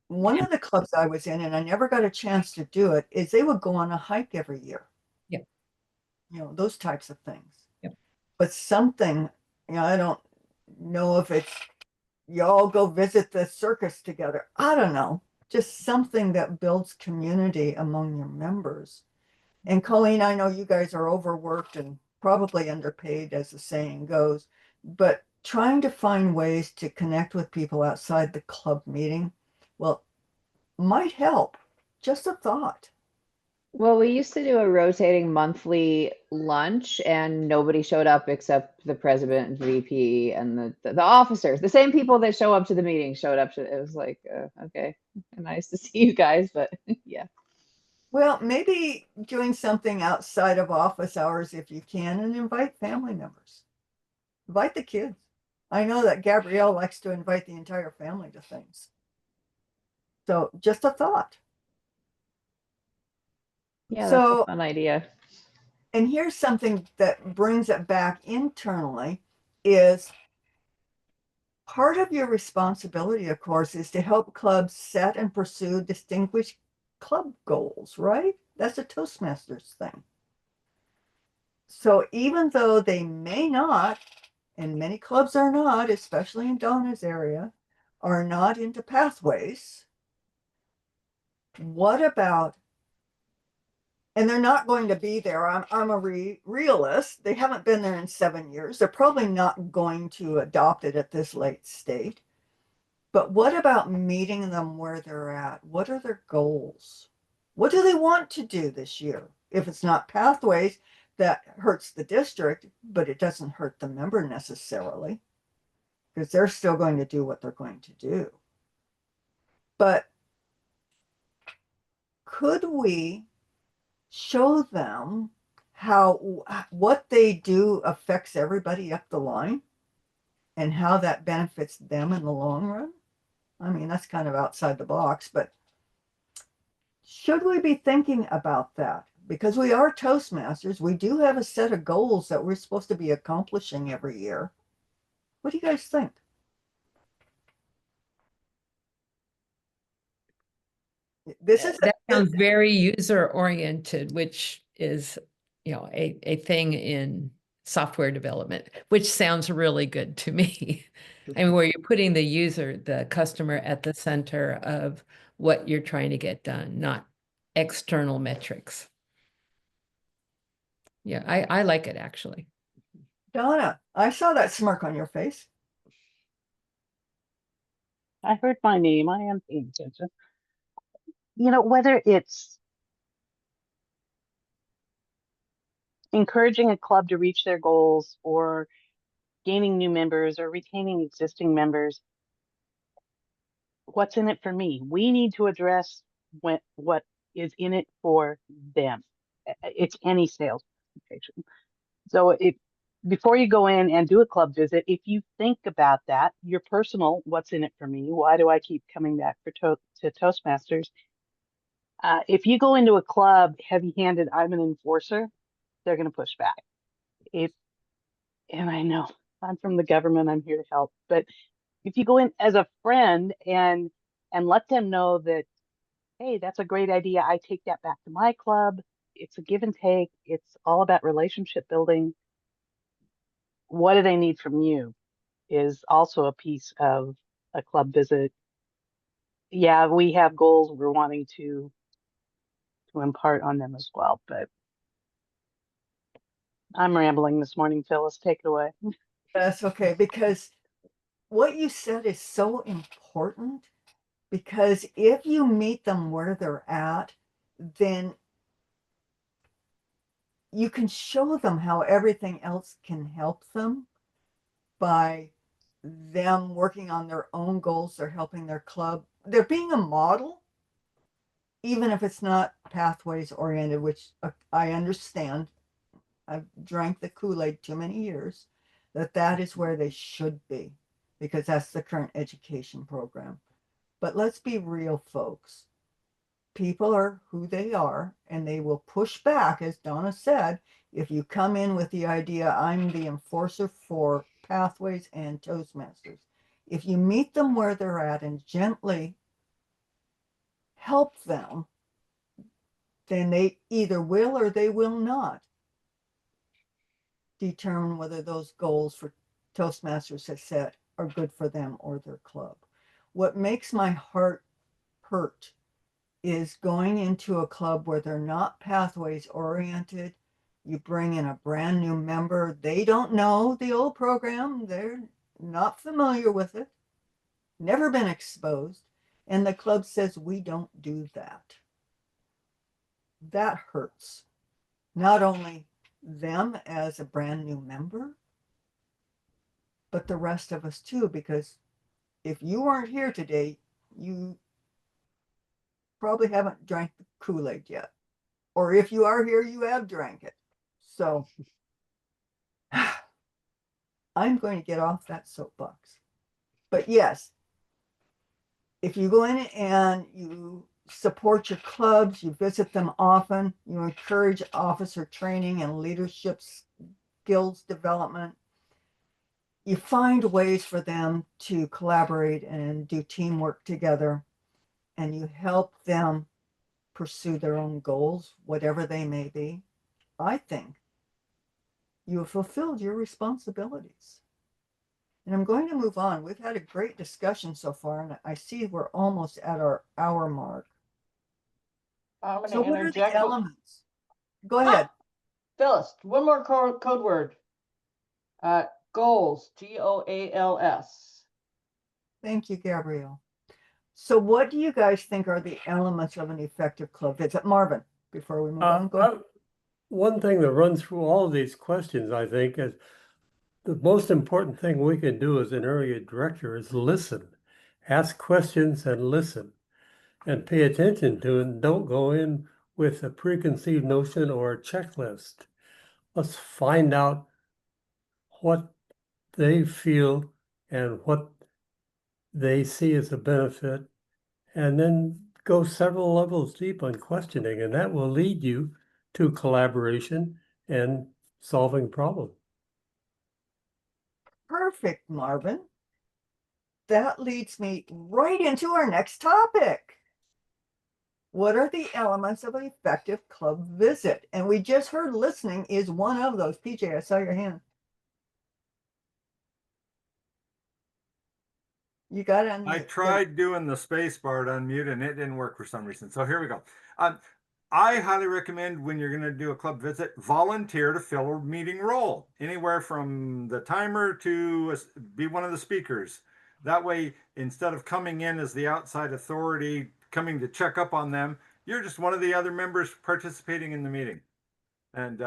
One of the clubs I was in, and I never got a chance to do it, is they would go on a hike every year. Yep. Those types of things. Yep. But something, I don't know if it's y'all go visit the circus together. I don't know. Just something that builds community among your members. And Colleen, I know you guys are overworked and probably underpaid, as the saying goes, but trying to find ways to connect with people outside the club meeting, well, might help. Just a thought. Well, we used to do a rotating monthly lunch and nobody showed up except the president and VP and the officers. The same people that show up to the meeting showed up to it. Was like, okay, nice to see you guys, but yeah. Well, maybe doing something outside of office hours if you can and invite family members. Invite the kids. I know that Gabrielle likes to invite the entire family to things. So just a thought. Yeah, that's So, a fun idea. and here's something that brings it back internally is part of your responsibility, of course, is to help clubs set and pursue distinguished club goals, right? That's a Toastmasters thing. So even though they may not, and many clubs are not, especially in Donna's area, are not into pathways, what about And they're not going to be there. I'm a realist. They haven't been there in 7 years. They're probably not going to adopt it at this late state. But what about meeting them where they're at? What are their goals? What do they want to do this year? If it's not pathways, that hurts the district, but it doesn't hurt the member necessarily, because they're still going to do what they're going to do. But could we show them how what they do affects everybody up the line and how that benefits them in the long run? I mean, that's kind of outside the box, but should we be thinking about that? Because we are Toastmasters, we do have a set of goals that we're supposed to be accomplishing every year. What do you guys think? This is That sounds very user oriented, which is, you know, a thing in software development, which sounds really good to me. I mean, where you're putting the user, the customer at the center of what you're trying to get done, not external metrics. Yeah, I like it actually. Donna, I saw that smirk on your face. I heard my name. I am paying attention. You know, whether it's encouraging a club to reach their goals or gaining new members or retaining existing members, what's in it for me? We need to address what is in it for them. It's any sales presentation. So before you go in and do a club visit, if you think about that, your personal, what's in it for me? Why do I keep coming back to Toastmasters? If you go into a club heavy-handed, I'm an enforcer, they're going to push back. And I know I'm from the government, I'm here to help, but if you go in as a friend and let them know that, hey, that's a great idea, I take that back to my club, it's a give and take, it's all about relationship building. What do they need from you is also a piece of a club visit. Yeah, we have goals we're wanting to impart on them as well, but I'm rambling this morning. Phyllis, take it away. That's okay, because what you said is so important, because if you meet them where they're at, then you can show them how everything else can help them by them working on their own goals. They're helping their club. They're being a model, even if it's not pathways oriented, which I understand. I've drank the Kool-Aid too many years, that is where they should be, because that's the current education program. But let's be real, folks. People are who they are, and they will push back, as Donna said, if you come in with the idea, I'm the enforcer for pathways and Toastmasters. If you meet them where they're at and gently help them, then they either will or they will not determine whether those goals for Toastmasters have set are good for them or their club. What makes my heart hurt is going into a club where they're not pathways oriented. You bring in a brand new member. They don't know the old program. They're not familiar with it, never been exposed. And the club says, we don't do that. That hurts. Not only them as a brand new member, but the rest of us too, because if you weren't here today, you probably haven't drank the Kool-Aid yet. Or if you are here, you have drank it. So I'm going to get off that soapbox. But yes, if you go in and you support your clubs, you visit them often, you encourage officer training and leadership skills development, you find ways for them to collaborate and do teamwork together, and you help them pursue their own goals, whatever they may be, I think you have fulfilled your responsibilities. And I'm going to move on. We've had a great discussion so far, and I see we're almost at our hour mark. I'm So going to what are the interject. elements? Go ahead. Phyllis, one more code word. Goals, GOALS. Thank you, Gabrielle. So what do you guys think are the elements of an effective club visit? Marvin, before we move on, go ahead. One thing that runs through all of these questions, I think, is the most important thing we can do as an area director is listen. Ask questions and listen. And pay attention to it, and don't go in with a preconceived notion or a checklist. Let's find out what they feel and what they see as a benefit, and then go several levels deep on questioning, and that will lead you to collaboration and solving problems. Perfect, Marvin. That leads me right into our next topic. What are the elements of an effective club visit? And we just heard listening is one of those. PJ, I saw your hand. You got it. I tried doing the space bar to unmute and it didn't work for some reason. So here we go. I highly recommend when you're going to do a club visit, volunteer to fill a meeting role, anywhere from the timer to be one of the speakers. That way, instead of coming in as the outside authority, coming to check up on them, you're just one of the other members participating in the meeting. And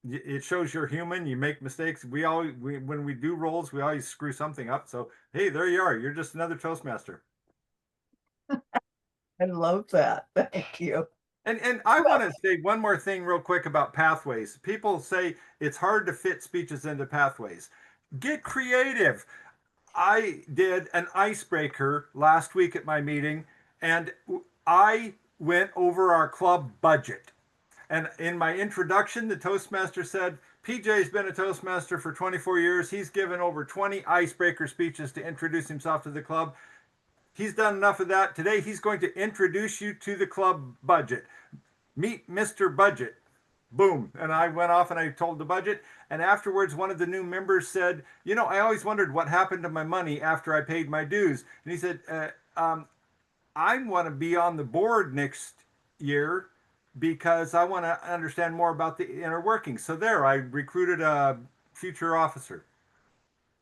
it shows you're human. You make mistakes. When we do roles, we always screw something up. So, hey, there you are. You're just another Toastmaster. I love that. Thank you. And I want to say one more thing real quick about pathways. People say it's hard to fit speeches into pathways. Get creative. I did an icebreaker last week at my meeting, and I went over our club budget. And in my introduction, the Toastmaster said, PJ's been a Toastmaster for 24 years. He's given over 20 icebreaker speeches to introduce himself to the club. He's done enough of that. Today, he's going to introduce you to the club budget. Meet Mr. Budget. Boom. And I went off and I told the budget. And afterwards, one of the new members said, you know, I always wondered what happened to my money after I paid my dues. And he said, I want to be on the board next year because I want to understand more about the inner workings. So there, I recruited a future officer.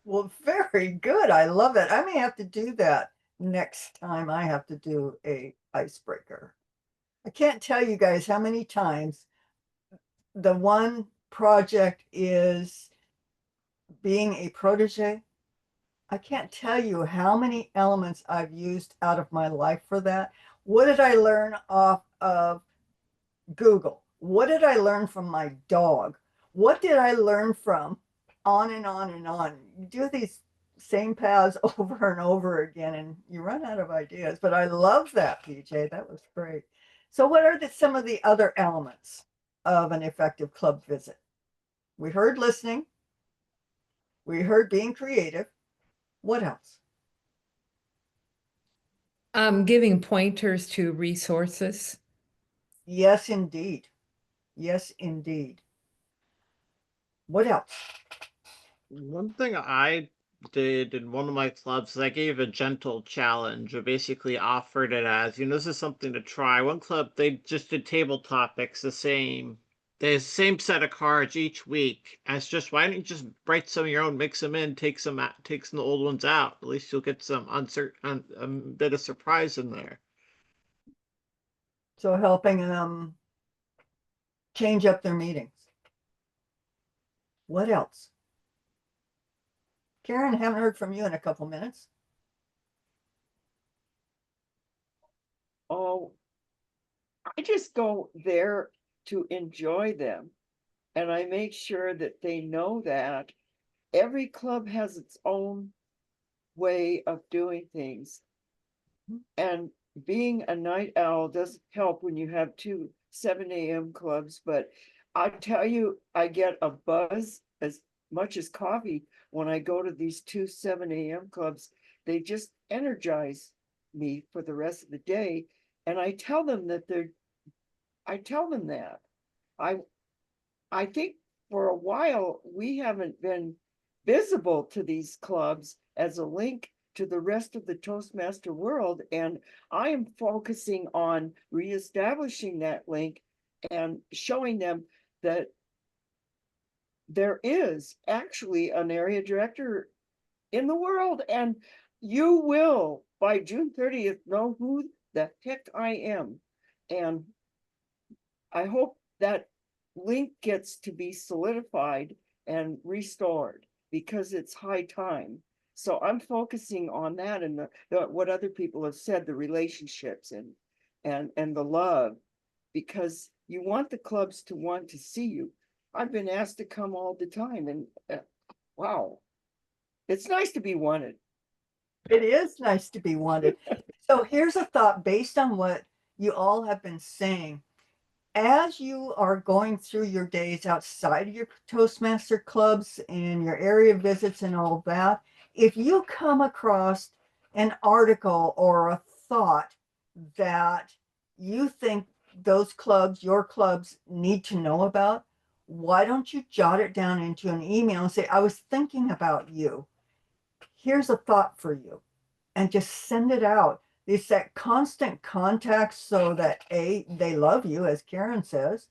Well, very good. I love it. I may have to do that next time I have to do a icebreaker. I can't tell you guys how many times the one project is being a protege. I can't tell you how many elements I've used out of my life for that. What did I learn off of Google? What did I learn from my dog? What did I learn from on and on and on? You do these same paths over and over again and you run out of ideas, but I love that, PJ. That was great. So what are some of the other elements of an effective club visit? We heard listening. We heard being creative. What else? Giving pointers to resources. Yes, indeed. Yes, indeed. What else? One thing I did in one of my clubs is I gave a gentle challenge. I basically offered it as, you know, this is something to try. One club, they just did table topics the same. The same set of cards each week. And it's just, why don't you just write some of your own, mix them in, take some of the old ones out. At least you'll get some a bit of surprise in there. So helping them change up their meetings. What else? Karen, I haven't heard from you in a couple minutes. Oh, I just go there to enjoy them. And I make sure that they know that every club has its own way of doing things. And being a night owl doesn't help when you have two 7 a.m. clubs, but I tell you, I get a buzz as much as coffee when I go to these two 7 a.m. clubs. They just energize me for the rest of the day. And I tell them that I think for a while we haven't been visible to these clubs as a link to the rest of the Toastmaster world. And I am focusing on reestablishing that link and showing them that there is actually an area director in the world, and you will by June 30th know who the heck I am. And I hope that link gets to be solidified and restored because it's high time. So I'm focusing on that and what other people have said, the relationships and the love, because you want the clubs to want to see you. I've been asked to come all the time, and wow, it's nice to be wanted. It is nice to be wanted. So here's a thought based on what you all have been saying. As you are going through your days outside of your Toastmaster clubs and your area visits and all that, if you come across an article or a thought that you think those clubs, your clubs, need to know about, why don't you jot it down into an email and say, I was thinking about you. Here's a thought for you. And just send it out. It's that constant contact so that they love you, as Karen says,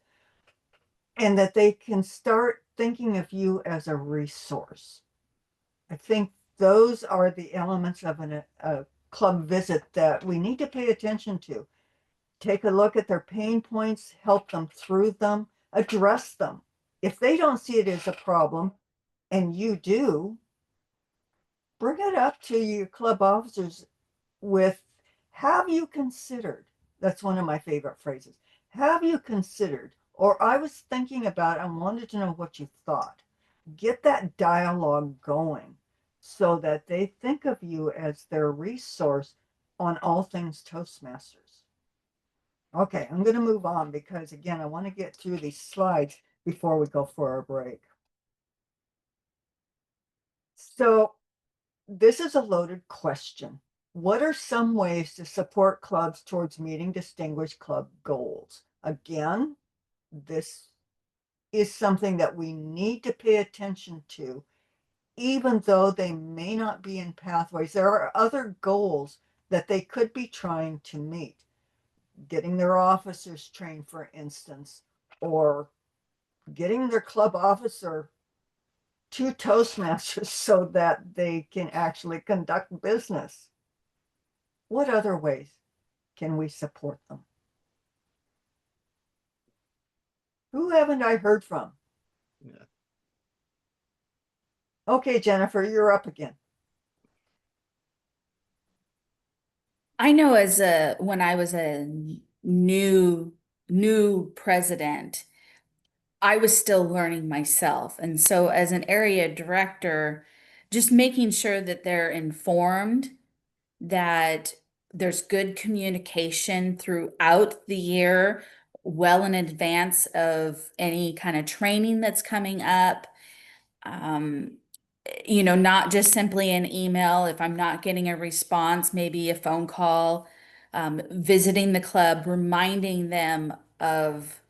and that they can start thinking of you as a resource. I think those are the elements of a club visit that we need to pay attention to. Take a look at their pain points, help them through them, address them. If they don't see it as a problem and you do, bring it up to your club officers with, have you considered? That's one of my favorite phrases. Have you considered? Or I was thinking about, I wanted to know what you thought. Get that dialogue going so that they think of you as their resource on all things Toastmasters. Okay, I'm going to move on because, again, I want to get through these slides before we go for our break. So this is a loaded question. What are some ways to support clubs towards meeting distinguished club goals? Again, this is something that we need to pay attention to, even though they may not be in pathways. There are other goals that they could be trying to meet. Getting their officers trained, for instance, or getting their club officer to Toastmasters so that they can actually conduct business. What other ways can we support them? Who haven't I heard from? Yeah. Okay, Jennifer, you're up again. I know when I was a new president, I was still learning myself. And so as an area director, just making sure that they're informed, that there's good communication throughout the year, well in advance of any kind of training that's coming up. Not just simply an email. If I'm not getting a response, maybe a phone call, visiting the club, reminding them of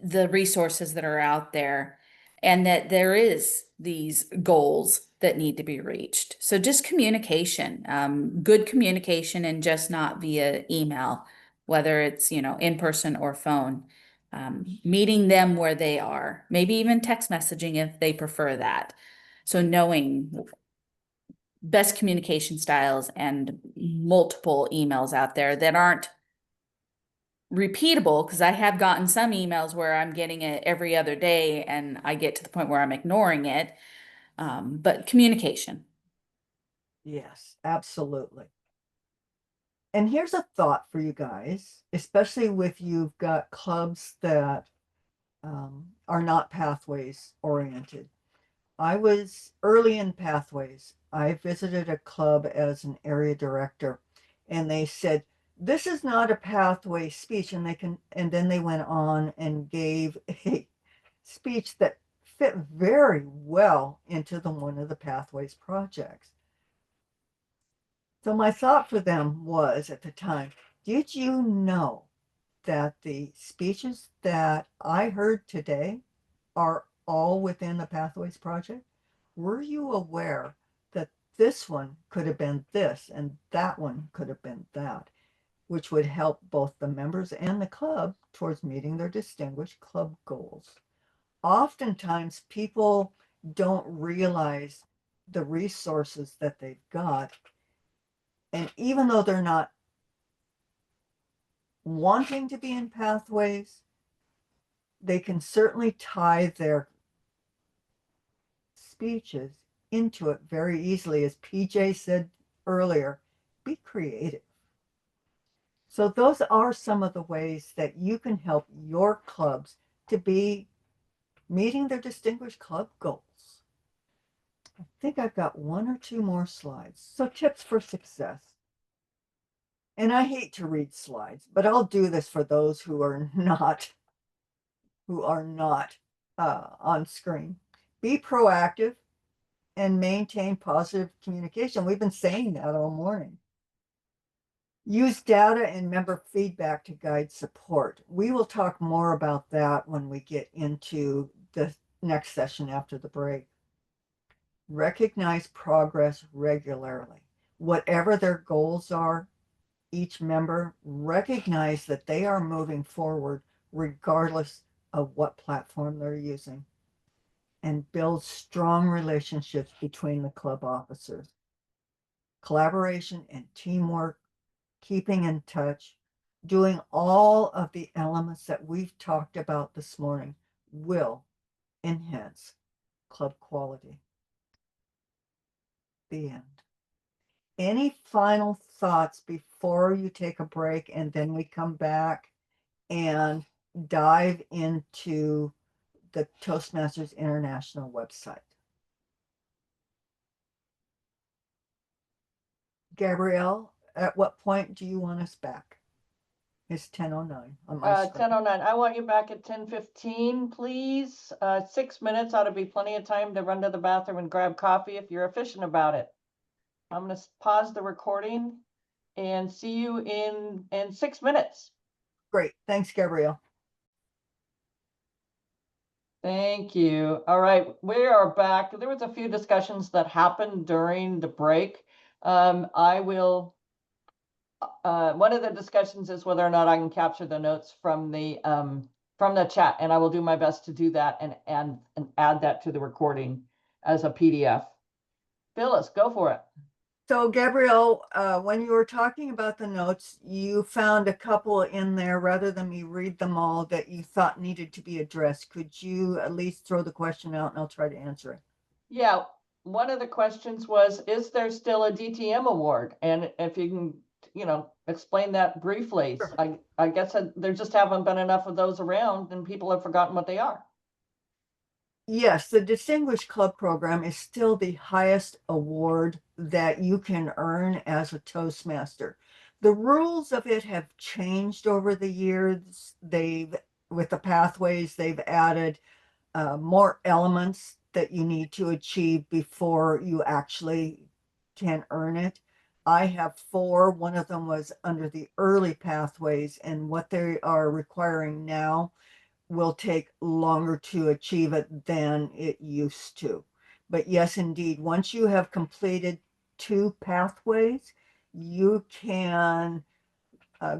the resources that are out there and that there is these goals that need to be reached. So just communication, good communication, and just not via email, whether it's, in person or phone. Meeting them where they are, maybe even text messaging if they prefer that. So knowing best communication styles and multiple emails out there that aren't repeatable, because I have gotten some emails where I'm getting it every other day and I get to the point where I'm ignoring it. But communication. Yes, absolutely. And here's a thought for you guys, especially with you've got clubs that are not pathways oriented. I was early in pathways. I visited a club as an area director, and they said, this is not a pathway speech. And then they went on and gave a speech that fit very well into one of the pathways projects. So my thought for them was at the time, did you know that the speeches that I heard today are all within the Pathways Project? Were you aware that this one could have been this and that one could have been that? which would help both the members and the club towards meeting their distinguished club goals. Oftentimes, people don't realize the resources that they've got. And even though they're not wanting to be in pathways, they can certainly tie their speeches into it very easily. As PJ said earlier, be creative. So those are some of the ways that you can help your clubs to be meeting their distinguished club goals. I think I've got one or two more slides. So tips for success. And I hate to read slides, but I'll do this for those who are not on screen. Be proactive and maintain positive communication. We've been saying that all morning. Use data and member feedback to guide support. We will talk more about that when we get into the next session after the break. Recognize progress regularly. Whatever their goals are, each member recognize that they are moving forward regardless of what platform they're using, and build strong relationships between the club officers. Collaboration and teamwork, keeping in touch, doing all of the elements that we've talked about this morning will enhance club quality. The end. Any final thoughts before you take a break and then we come back and dive into the Toastmasters International website? Gabrielle, at what point do you want us back? It's 10:09 on my screen. 10:09. I want you back at 10:15, please. 6 minutes ought to be plenty of time to run to the bathroom and grab coffee if you're efficient about it. I'm going to pause the recording and see you in 6 minutes. Great. Thanks, Gabrielle. Thank you. All right, we are back. There was a few discussions that happened during the break. I will, one of the discussions is whether or not I can capture the notes from the chat, and I will do my best to do that and add that to the recording as a PDF. Phyllis, go for it. So Gabrielle, when you were talking about the notes, you found a couple in there rather than me read them all that you thought needed to be addressed. Could you at least throw the question out and I'll try to answer it? Yeah, one of the questions was, is there still a DTM award? And if you can, explain that briefly. Sure. I guess there just haven't been enough of those around and people have forgotten what they are. Yes, the Distinguished Club Program is still the highest award that you can earn as a Toastmaster. The rules of it have changed over the years. With the pathways, they've added more elements that you need to achieve before you actually can earn it. I have 4. One of them was under the early pathways, and what they are requiring now will take longer to achieve it than it used to. But yes, indeed, once you have completed 2 pathways, you can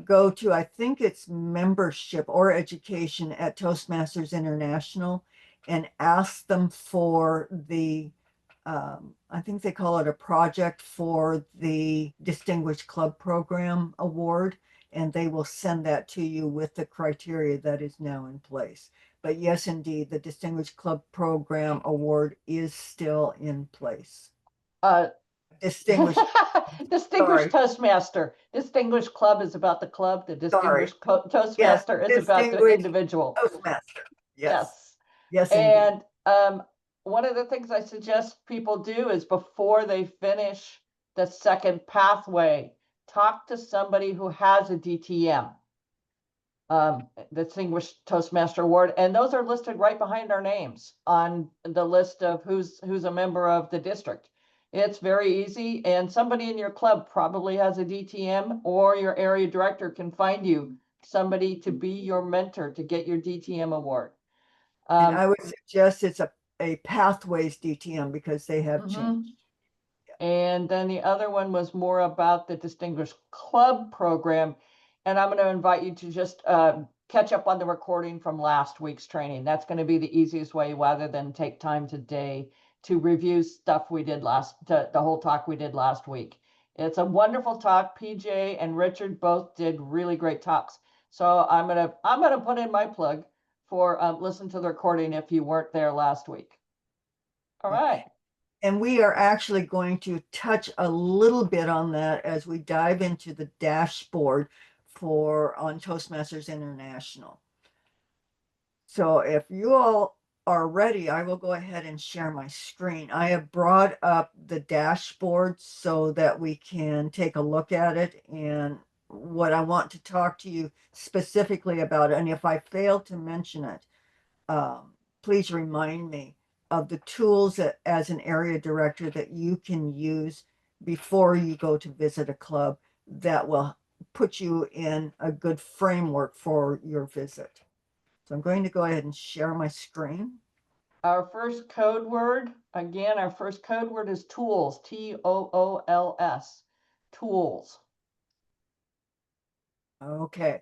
go to, I think it's membership or education at Toastmasters International, and ask them for the, I think they call it a project for the Distinguished Club Program Award, and they will send that to you with the criteria that is now in place. But yes, indeed, the Distinguished Club Program Award is still in place. Distinguished Distinguished Sorry. Toastmaster. Distinguished Club is about the club. The Distinguished Toastmaster is about the Distinguished individual. Toastmaster. Yes. Yes. Yes, indeed. And one of the things I suggest people do is before they finish the second pathway, talk to somebody who has a DTM, Distinguished Toastmaster Award, and those are listed right behind our names on the list of who's a member of the district. It's very easy, and somebody in your club probably has a DTM, or your area director can find you somebody to be your mentor to get your DTM award. And I would suggest it's a Pathways DTM because they have Mhm. changed. And then the other one was more about the Distinguished Club Program. And I'm going to invite you to just catch up on the recording from last week's training. That's going to be the easiest way rather than take time today to review stuff we did the whole talk we did last week. It's a wonderful talk. PJ and Richard both did really great talks. So I'm gonna put in my plug for listen to the recording if you weren't there last week. All right. And we are actually going to touch a little bit on that as we dive into the dashboard on Toastmasters International. So if you all are ready, I will go ahead and share my screen. I have brought up the dashboard so that we can take a look at it and what I want to talk to you specifically about it. And if I fail to mention it, please remind me of the tools that, as an area director, that you can use before you go to visit a club that will put you in a good framework for your visit. So I'm going to go ahead and share my screen. Our first code word, again, our first code word is tools, Tools, tools. Okay.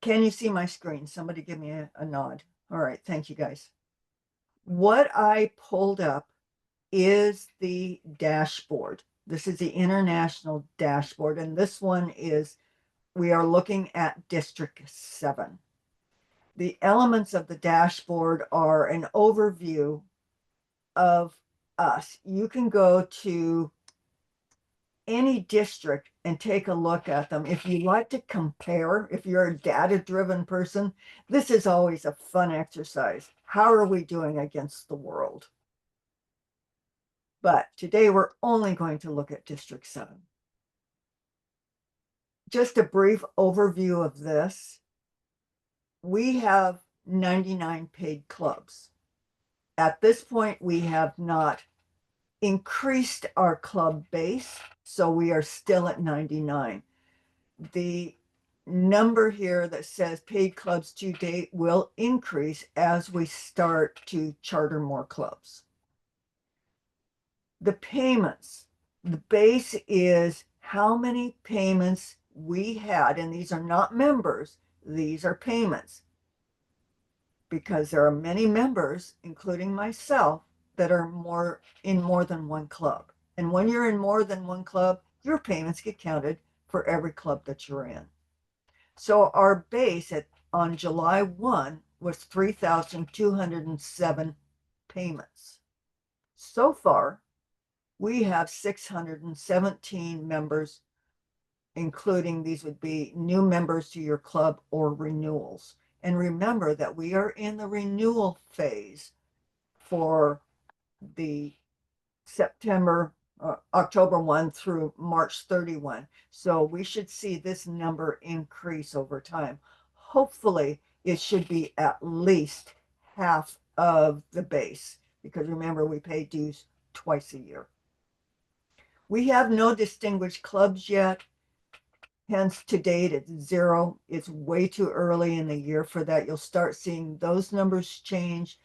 Can you see my screen? Somebody give me a nod. All right. Thank you, guys. What I pulled up is the dashboard. This is the international dashboard. And this one is, we are looking at District 7. The elements of the dashboard are an overview of us. You can go to any district and take a look at them. If you like to compare, if you're a data-driven person, this is always a fun exercise. How are we doing against the world? But today we're only going to look at District 7. Just a brief overview of this. We have 99 paid clubs. At this point, we have not increased our club base, so we are still at 99. The number here that says paid clubs to date will increase as we start to charter more clubs. The payments, the base is how many payments we had, and these are not members, these are payments, because there are many members, including myself, that are in more than one club. And when you're in more than one club, your payments get counted for every club that you're in. So our base on July 1 was 3,207 payments. So far, we have 617 members, including these would be new members to your club or renewals. And remember that we are in the renewal phase for the October 1 through March 31. So we should see this number increase over time. Hopefully, it should be at least half of the base, because remember, we pay dues twice a year. We have no distinguished clubs yet. Hence, to date, it's 0. It's way too early in the year for that. You'll start seeing those numbers change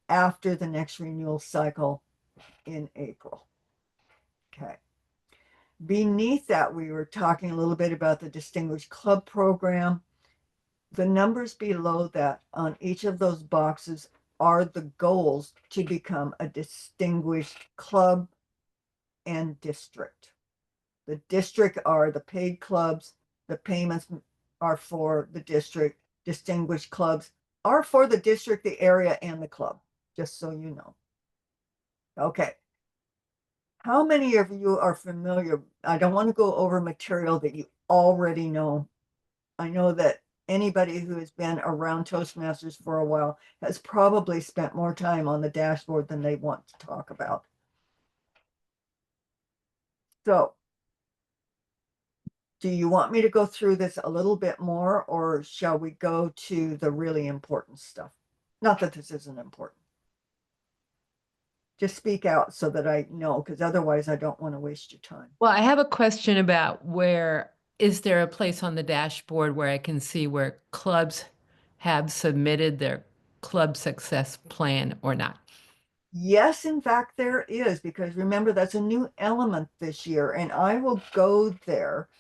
after the next renewal cycle in April. Okay. Beneath that, we were talking a little bit about the Distinguished Club Program. The numbers below that on each of those boxes are the goals to become a distinguished club and district. The district are the paid clubs. The payments are for the district. Distinguished clubs are for the district, the area, and the club, just so you know. Okay. How many of you are familiar? I don't want to go over material that you already know. I know that anybody who has been around Toastmasters for a while has probably spent more time on the dashboard than they want to talk about. So, do you want me to go through this a little bit more, or shall we go to the really important stuff? Not that this isn't important. Just speak out so that I know, because otherwise I don't want to waste your time. Well, I have a question about is there a place on the dashboard where I can see where clubs have submitted their club success plan or not? Yes, in fact, there is, because remember, that's a new element this year, and I will go there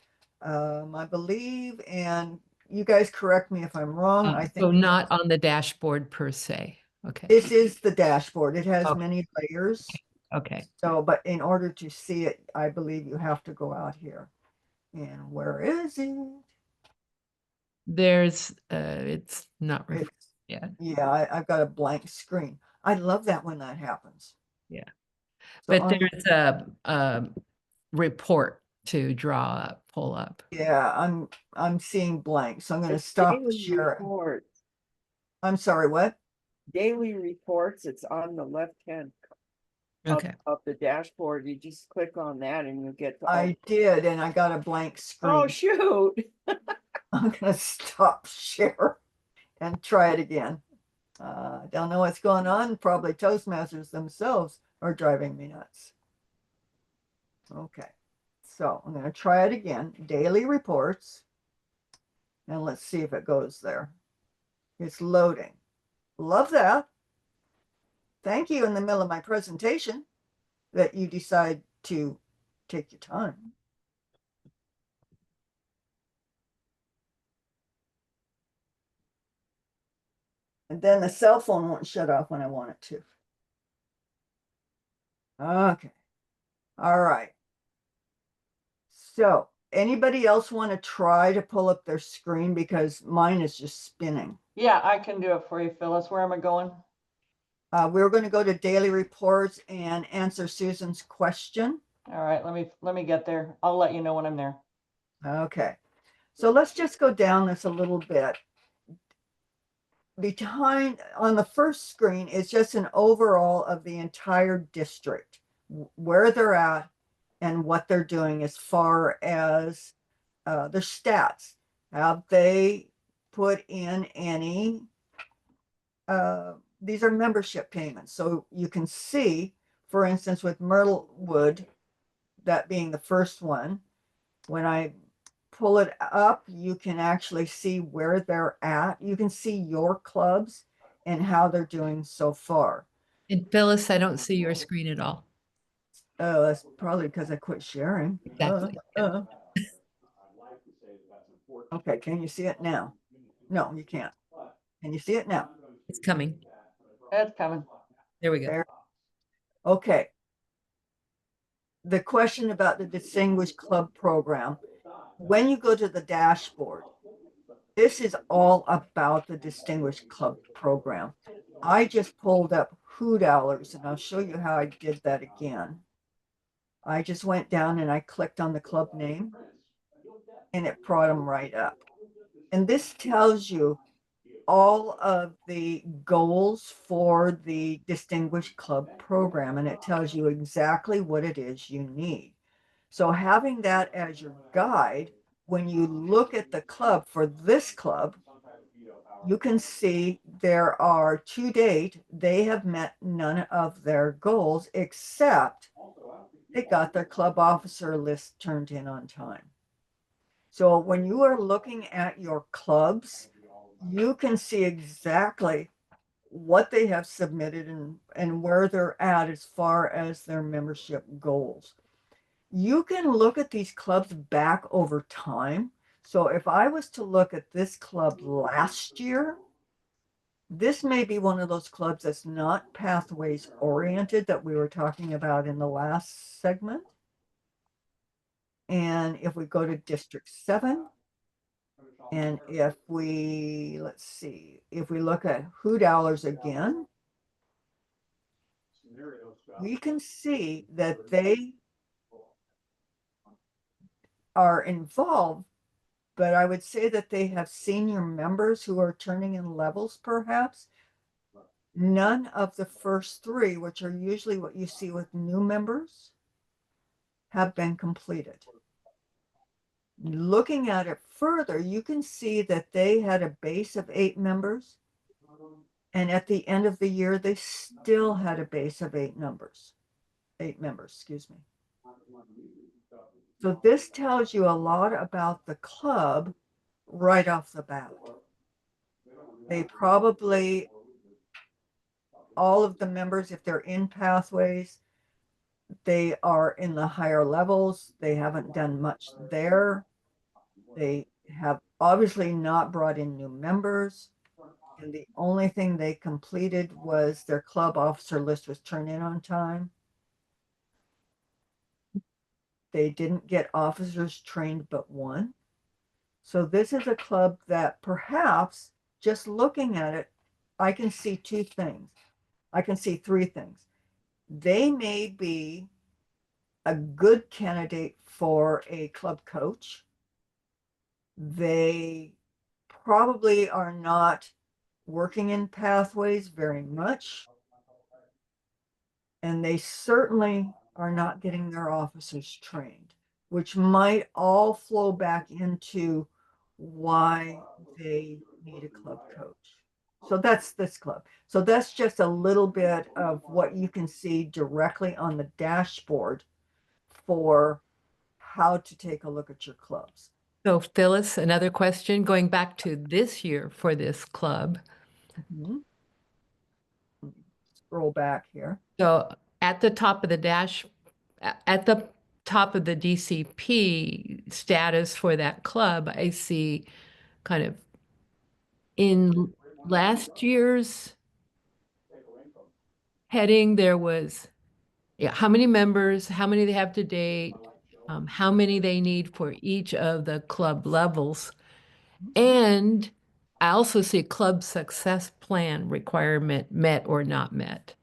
I believe, and you guys correct me if I'm wrong. I So think not on the dashboard per se. Okay. this is the dashboard. It has Okay. many layers. Okay. So, but in order to see it, I believe you have to go out here. And where is it? There's it's not It's, yet. yeah, I've got a blank screen. I love that when that happens. Yeah. So But there's a report to draw up, pull up. yeah, I'm seeing blank, so I'm going to stop Daily sharing. reports, I'm sorry, what? daily reports, it's on the left-hand Okay. of the dashboard. You just click on that and you get to all. I did, and I got a blank Oh, screen. shoot. I'm going to stop share and try it again. Don't know what's going on. Probably Toastmasters themselves are driving me nuts. Okay, so I'm going to try it again. Daily reports. And let's see if it goes there. It's loading. Love that. Thank you in the middle of my presentation that you decide to take your time. And then the cell phone won't shut off when I want it to. Okay. All right. So anybody else want to try to pull up their screen because mine is just spinning? Yeah, I can do it for you, Phyllis. Where am I going? We're going to go to daily reports and answer Susan's question. All right, let me get there. I'll let you know when I'm there. Okay. So let's just go down this a little bit. Behind on the first screen is just an overall of the entire district, where they're at and what they're doing as far as their stats. Have they put in any these are membership payments. So you can see, for instance, with Myrtlewood, that being the first one, when I pull it up, you can actually see where they're at. You can see your clubs and how they're doing so far. And Phyllis, I don't see your screen at all. Oh, that's probably because I quit sharing. Exactly. Okay, can you see it now? No, you can't. Can you see it now? It's coming. It's coming. There we go. There. Okay. The question about the Distinguished Club Program. When you go to the dashboard, this is all about the Distinguished Club Program. I just pulled up $Who, and I'll show you how I did that again. I just went down and I clicked on the club name and it brought them right up. And this tells you all of the goals for the Distinguished Club Program, and it tells you exactly what it is you need. So having that as your guide, when you look at the club for this club, you can see there are to date, they have met none of their goals except they got their club officer list turned in on time. So when you are looking at your clubs, you can see exactly what they have submitted and where they're at as far as their membership goals. You can look at these clubs back over time. So if I was to look at this club last year, this may be one of those clubs that's not pathways oriented that we were talking about in the last segment. And if we go to District 7, and if we, let's see, if we look at $Who again, we can see that they are involved, but I would say that they have senior members who are turning in levels perhaps. None of the first three, which are usually what you see with new members, have been completed. Looking at it further, you can see that they had a base of 8 members. And at the end of the year, they still had a base of 8 members, excuse me. So this tells you a lot about the club right off the bat. They probably, all of the members, if they're in pathways, they are in the higher levels. They haven't done much there. They have obviously not brought in new members. And the only thing they completed was their club officer list was turned in on time. They didn't get officers trained but one. So this is a club that perhaps just looking at it, I can see two things. I can see three things. They may be a good candidate for a club coach. They probably are not working in pathways very much. And they certainly are not getting their officers trained, which might all flow back into why they need a club coach. So that's this club. So that's just a little bit of what you can see directly on the dashboard for how to take a look at your clubs. So Phyllis, another question going back to this year for this club. Scroll back here. So at the top of the at the top of the DCP status for that club, I see kind of in last year's heading, there was, yeah, how many members, how many they have to date, how many they need for each of the club levels. And I also see club success plan requirement met or not met.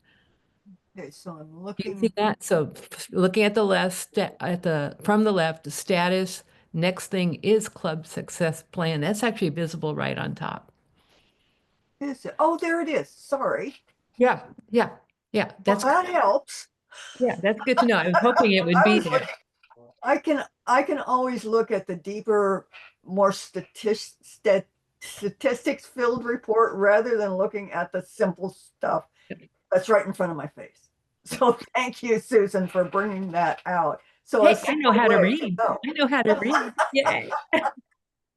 Okay, so I'm Do you see looking. that? So looking at the left, from the left, the status, next thing is club success plan. That's actually visible right on top. Is it? Oh, there it is. Sorry. Yeah, yeah, yeah. Well, That's that helps. yeah, that's good to know. I was hoping it would be there. I can always look at the deeper, more statistics filled report rather than looking at the simple stuff that's right in front of my face. So thank you, Susan, for bringing that out. So Hey, I know how to read. go. I know how to read. Yay.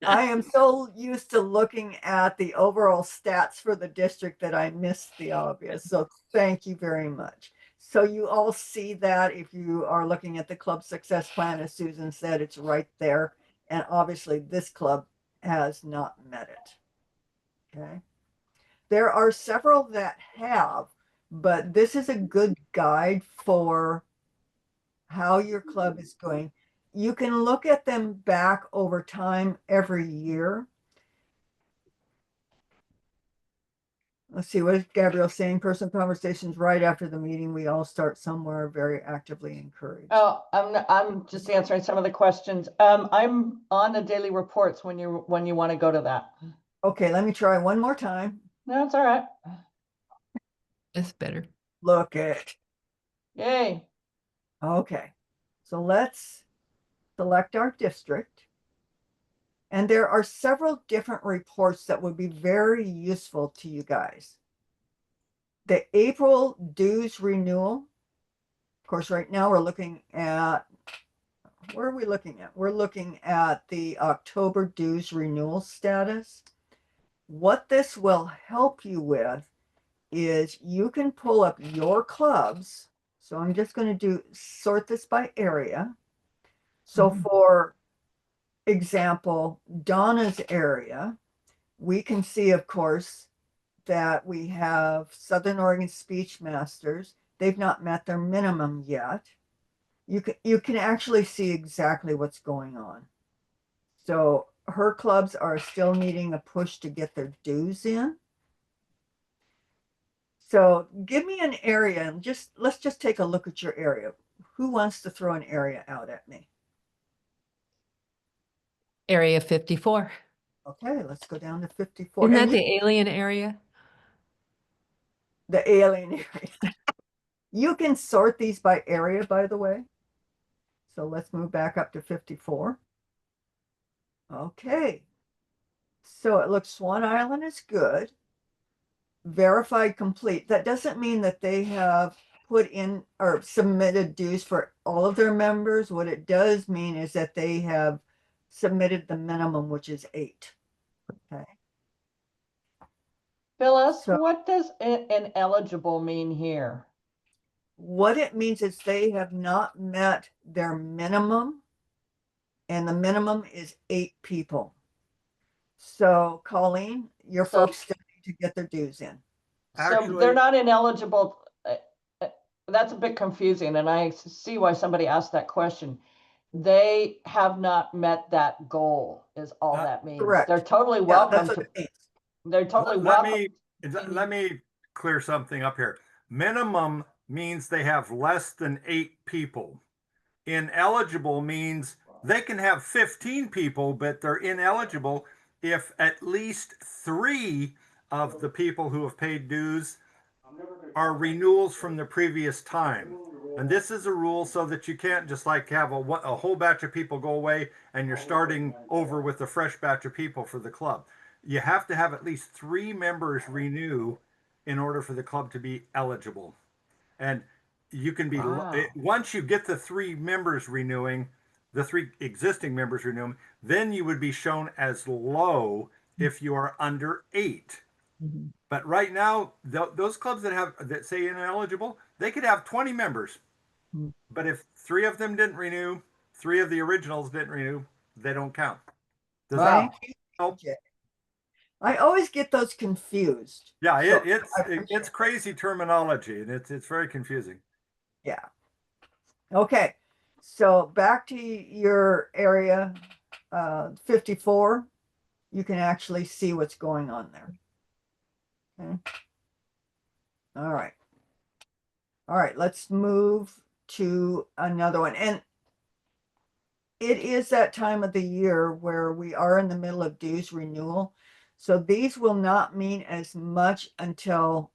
I am so used to looking at the overall stats for the district that I missed the obvious. So thank you very much. So you all see that if you are looking at the club success plan, as Susan said, it's right there. And obviously this club has not met it. Okay. There are several that have, but this is a good guide for how your club is going. You can look at them back over time every year. Let's see, what is Gabrielle saying? Personal conversations right after the meeting. We all start somewhere, very actively encouraged. Oh, I'm just answering some of the questions. I'm on the daily reports when you want to go to that. Okay, let me try one more time. No, it's all right. That's better. Look at. Yay. Okay, so let's select our district. And there are several different reports that would be very useful to you guys. The April dues renewal. Of course, right now we're looking at, where are we looking at? We're looking at the October dues renewal status. What this will help you with is you can pull up your clubs. So I'm just going to sort this by area. So for example, Donna's area, we can see, of course, that we have Southern Oregon Speech Masters. They've not met their minimum yet. You can actually see exactly what's going on. So her clubs are still needing a push to get their dues in. So give me an area and let's just take a look at your area. Who wants to throw an area out at me? Area 54. Okay, let's go down to 54. Isn't And that the alien area? the alien area. You can sort these by area, by the way. So let's move back up to 54. Okay. So it looks Swan Island is good. Verified complete. That doesn't mean that they have put in or submitted dues for all of their members. What it does mean is that they have submitted the minimum, which is 8. Okay. Phyllis, So what does ineligible mean here? what it means is they have not met their minimum and the minimum is 8 people. So Colleen, your So- folks still need to get their dues in. So Actually- they're not ineligible. That's a bit confusing, and I see why somebody asked that question. They have not met that goal, is all that means. Correct. They're totally Yeah, welcome that's what to, it means. they're totally Let welcome. let me clear something up here. Minimum means they have less than 8 people. Ineligible means they can have 15 people, but they're ineligible if at least 3 of the people who have paid dues are renewals from the previous time. And this is a rule so that you can't just like have a whole batch of people go away and you're starting over with a fresh batch of people for the club. You have to have at least 3 members renew in order for the club to be eligible. And you can be, Wow. once you get the 3 members renewing, the 3 existing members renewing, then you would be shown as low if you are under 8. Mhm. But right now, those clubs that say ineligible, they could have 20 members. Hmm. But if 3 of them didn't renew, 3 of the originals didn't renew, they don't count. Does Wow. that Thank you, help? PJ. I always get those confused. Yeah, So it's I appreciate crazy terminology, and it's very confusing. Yeah. Okay. So back to your area 54, you can actually see what's going on there. Okay. All right. All right, let's move to another one. And it is that time of the year where we are in the middle of dues renewal. So these will not mean as much until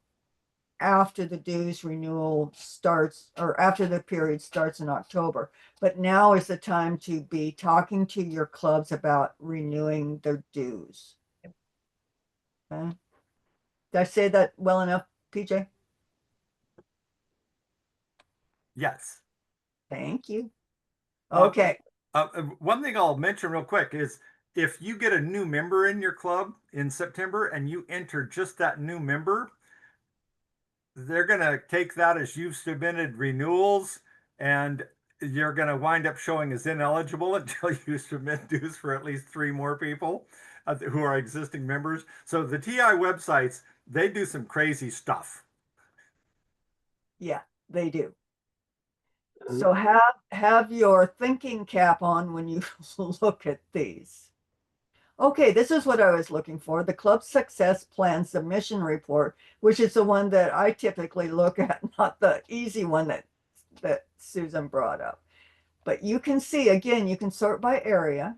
after the dues renewal starts, or after the period starts in October. But now is the time to be talking to your clubs about renewing their dues. Okay. Did I say that well enough, PJ? Yes. Thank you. Uh, Okay. One thing I'll mention real quick is if you get a new member in your club in September and you enter just that new member, they're going to take that as you've submitted renewals, and you're going to wind up showing as ineligible until you submit dues for at least 3 more people who are existing members. So the TI websites, they do some crazy stuff. Yeah, they do. So have your thinking cap on when you look at these. Okay, this is what I was looking for, the club success plan submission report, which is the one that I typically look at, not the easy one that Susan brought up. But you can see, again, you can sort by area,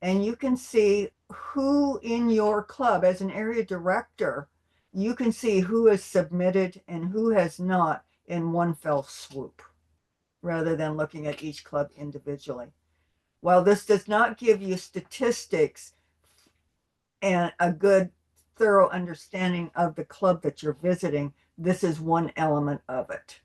and you can see who in your club, as an area director, you can see who has submitted and who has not in one fell swoop, rather than looking at each club individually. While this does not give you statistics and a good, thorough understanding of the club that you're visiting, this is one element of it.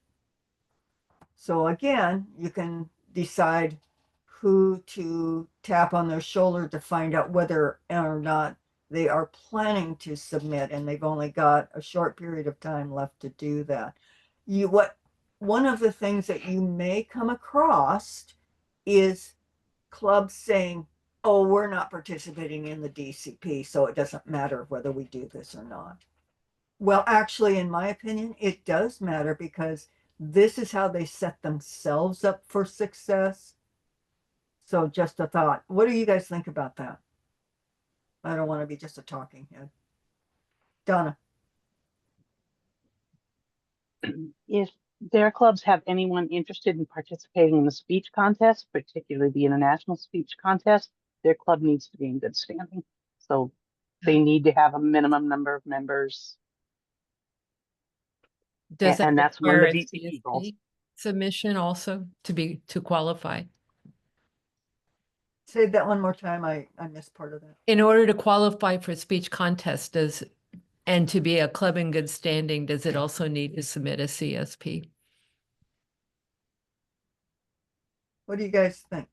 So again, you can decide who to tap on their shoulder to find out whether or not they are planning to submit, and they've only got a short period of time left to do that. One of the things that you may come across is clubs saying, oh, we're not participating in the DCP, so it doesn't matter whether we do this or not. Well, actually, in my opinion, it does matter, because this is how they set themselves up for success. So just a thought. What do you guys think about that? I don't want to be just a talking head. Donna. If their clubs have anyone interested in participating in the speech contest, particularly the international speech contest, their club needs to be in good standing. So they need to have a minimum number of members. Does that And that's one of require the a DCP goals. CSP submission also to qualify? Say that one more time. I missed part of that. In order to qualify for speech contest, and to be a club in good standing, does it also need to submit a CSP? What do you guys think?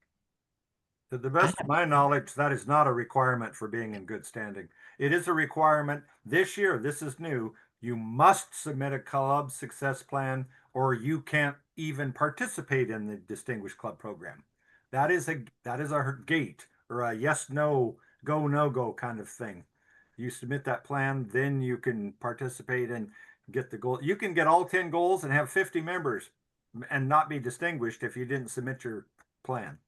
To the best of my knowledge, that is not a requirement for being in good standing. It is a requirement this year. This is new. You must submit a club success plan, or you can't even participate in the Distinguished Club program. That is a gate or a yes, no, go, no go kind of thing. You submit that plan, then you can participate and get the goal. You can get all 10 goals and have 50 members and not be distinguished if you didn't submit your plan.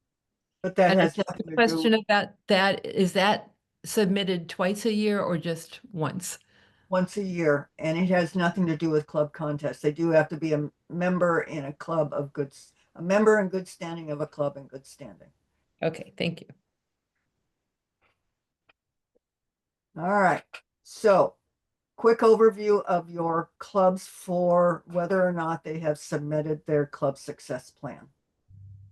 But that And I has guess nothing the to question do about that, is that submitted twice a year or just once? once a year, and it has nothing to do with club contests. They do have to be a member in a club of goods, a member in good standing of a club in good standing. Okay, thank you. All right. So quick overview of your clubs for whether or not they have submitted their club success plan.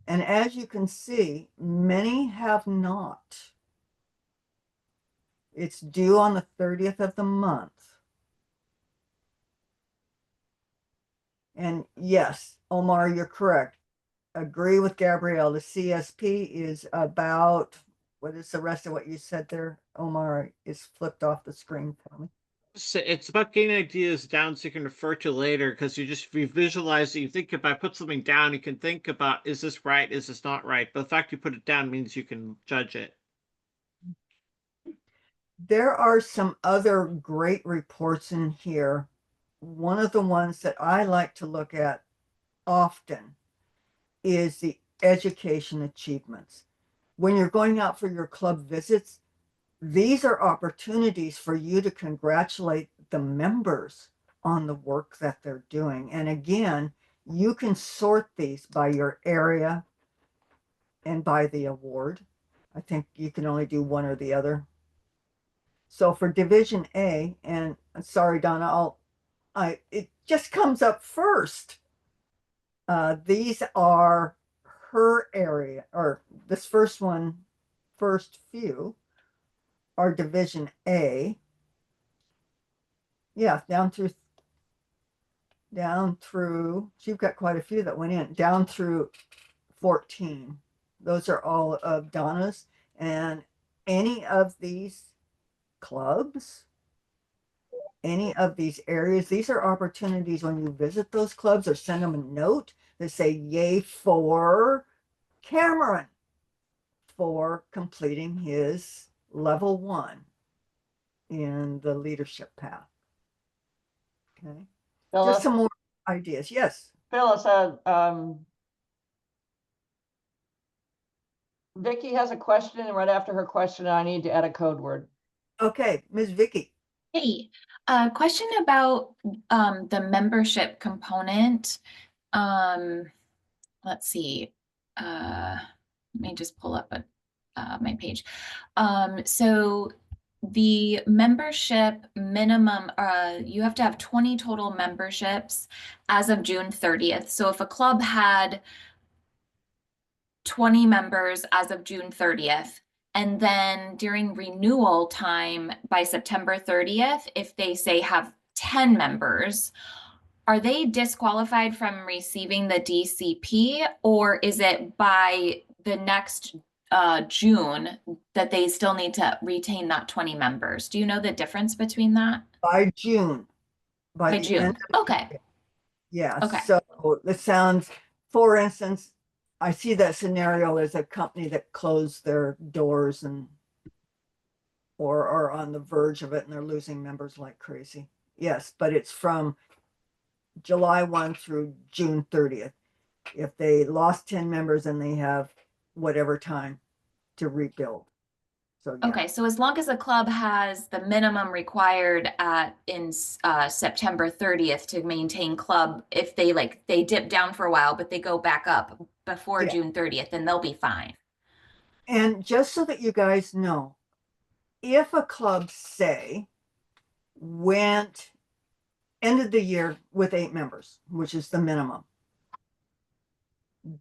And as you can see, many have not. It's due on the 30th of the month. And yes, Omar, you're correct. Agree with Gabrielle. The CSP is about, what is the rest of what you said there? Omar is flipped off the screen for me. It's about getting ideas down so you can refer to later, because you visualize it. You think if I put something down, you can think about, is this right? Is this not right? But the fact you put it down means you can judge it. There are some other great reports in here. One of the ones that I like to look at often is the education achievements. When you're going out for your club visits, these are opportunities for you to congratulate the members on the work that they're doing. And again, you can sort these by your area and by the award. I think you can only do one or the other. So for Division A, and sorry, Donna, it just comes up first. These are her area, or this first one, first few are Division A. Yeah, down through, you've got quite a few that went in, down through 14. Those are all of Donna's. And any of these clubs, any of these areas, these are opportunities when you visit those clubs or send them a note that say, yay for Cameron for completing his level 1 in the leadership path. Okay. Phyllis, Just some more ideas. Yes. Phyllis, Vicky has a question, and right after her question, I need to add a code word. Okay, Ms. Vicky. Hey, question about the membership component. Let's see. Let me just pull up my page. So the membership minimum, you have to have 20 total memberships as of June 30th. So if a club had 20 members as of June 30th, and then during renewal time by September 30th, if they say have 10 members, are they disqualified from receiving the DCP, or is it by the next June that they still need to retain that 20 members? Do you know the difference between that? By June. By the June. end of Okay. the year. Yeah. Okay. So this sounds, for instance, I see that scenario as a company that closed their doors and or are on the verge of it and they're losing members like crazy. Yes, but it's from July 1 through June 30th. If they lost 10 members and they have whatever time to rebuild. So yeah. Okay, so as long as the club has the minimum required in September 30th to maintain club, if they dip down for a while, but they go back up before Yeah. June 30th, then they'll be fine. And just so that you guys know, if a club, say, ended the year with 8 members, which is the minimum,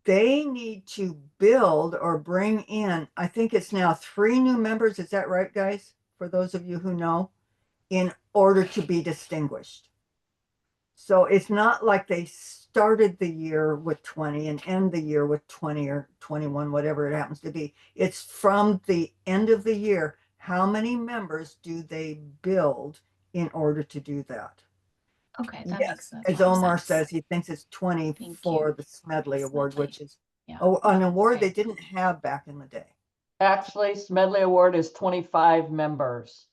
they need to build or bring in, I think it's now 3 new members. Is that right, guys? For those of you who know, in order to be distinguished. So it's not like they started the year with 20 and end the year with 20 or 21, whatever it happens to be. It's from the end of the year. How many members do they build in order to do that? Okay, that Yes, makes sense. as Omar says, he thinks it's 20 Thank for you. the Smedley Award, which is Yeah. Oh, an award they didn't have back in the day. Actually, Smedley Award is 25 members.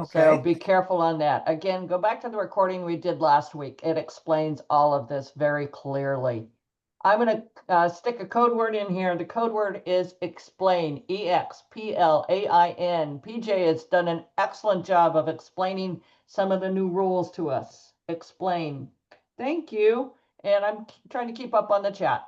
So Okay. be careful on that. Again, go back to the recording we did last week. It explains all of this very clearly. I'm going to stick a code word in here. The code word is explain, EXPLAIN. PJ has done an excellent job of explaining some of the new rules to us. Explain. Thank you. And I'm trying to keep up on the chat.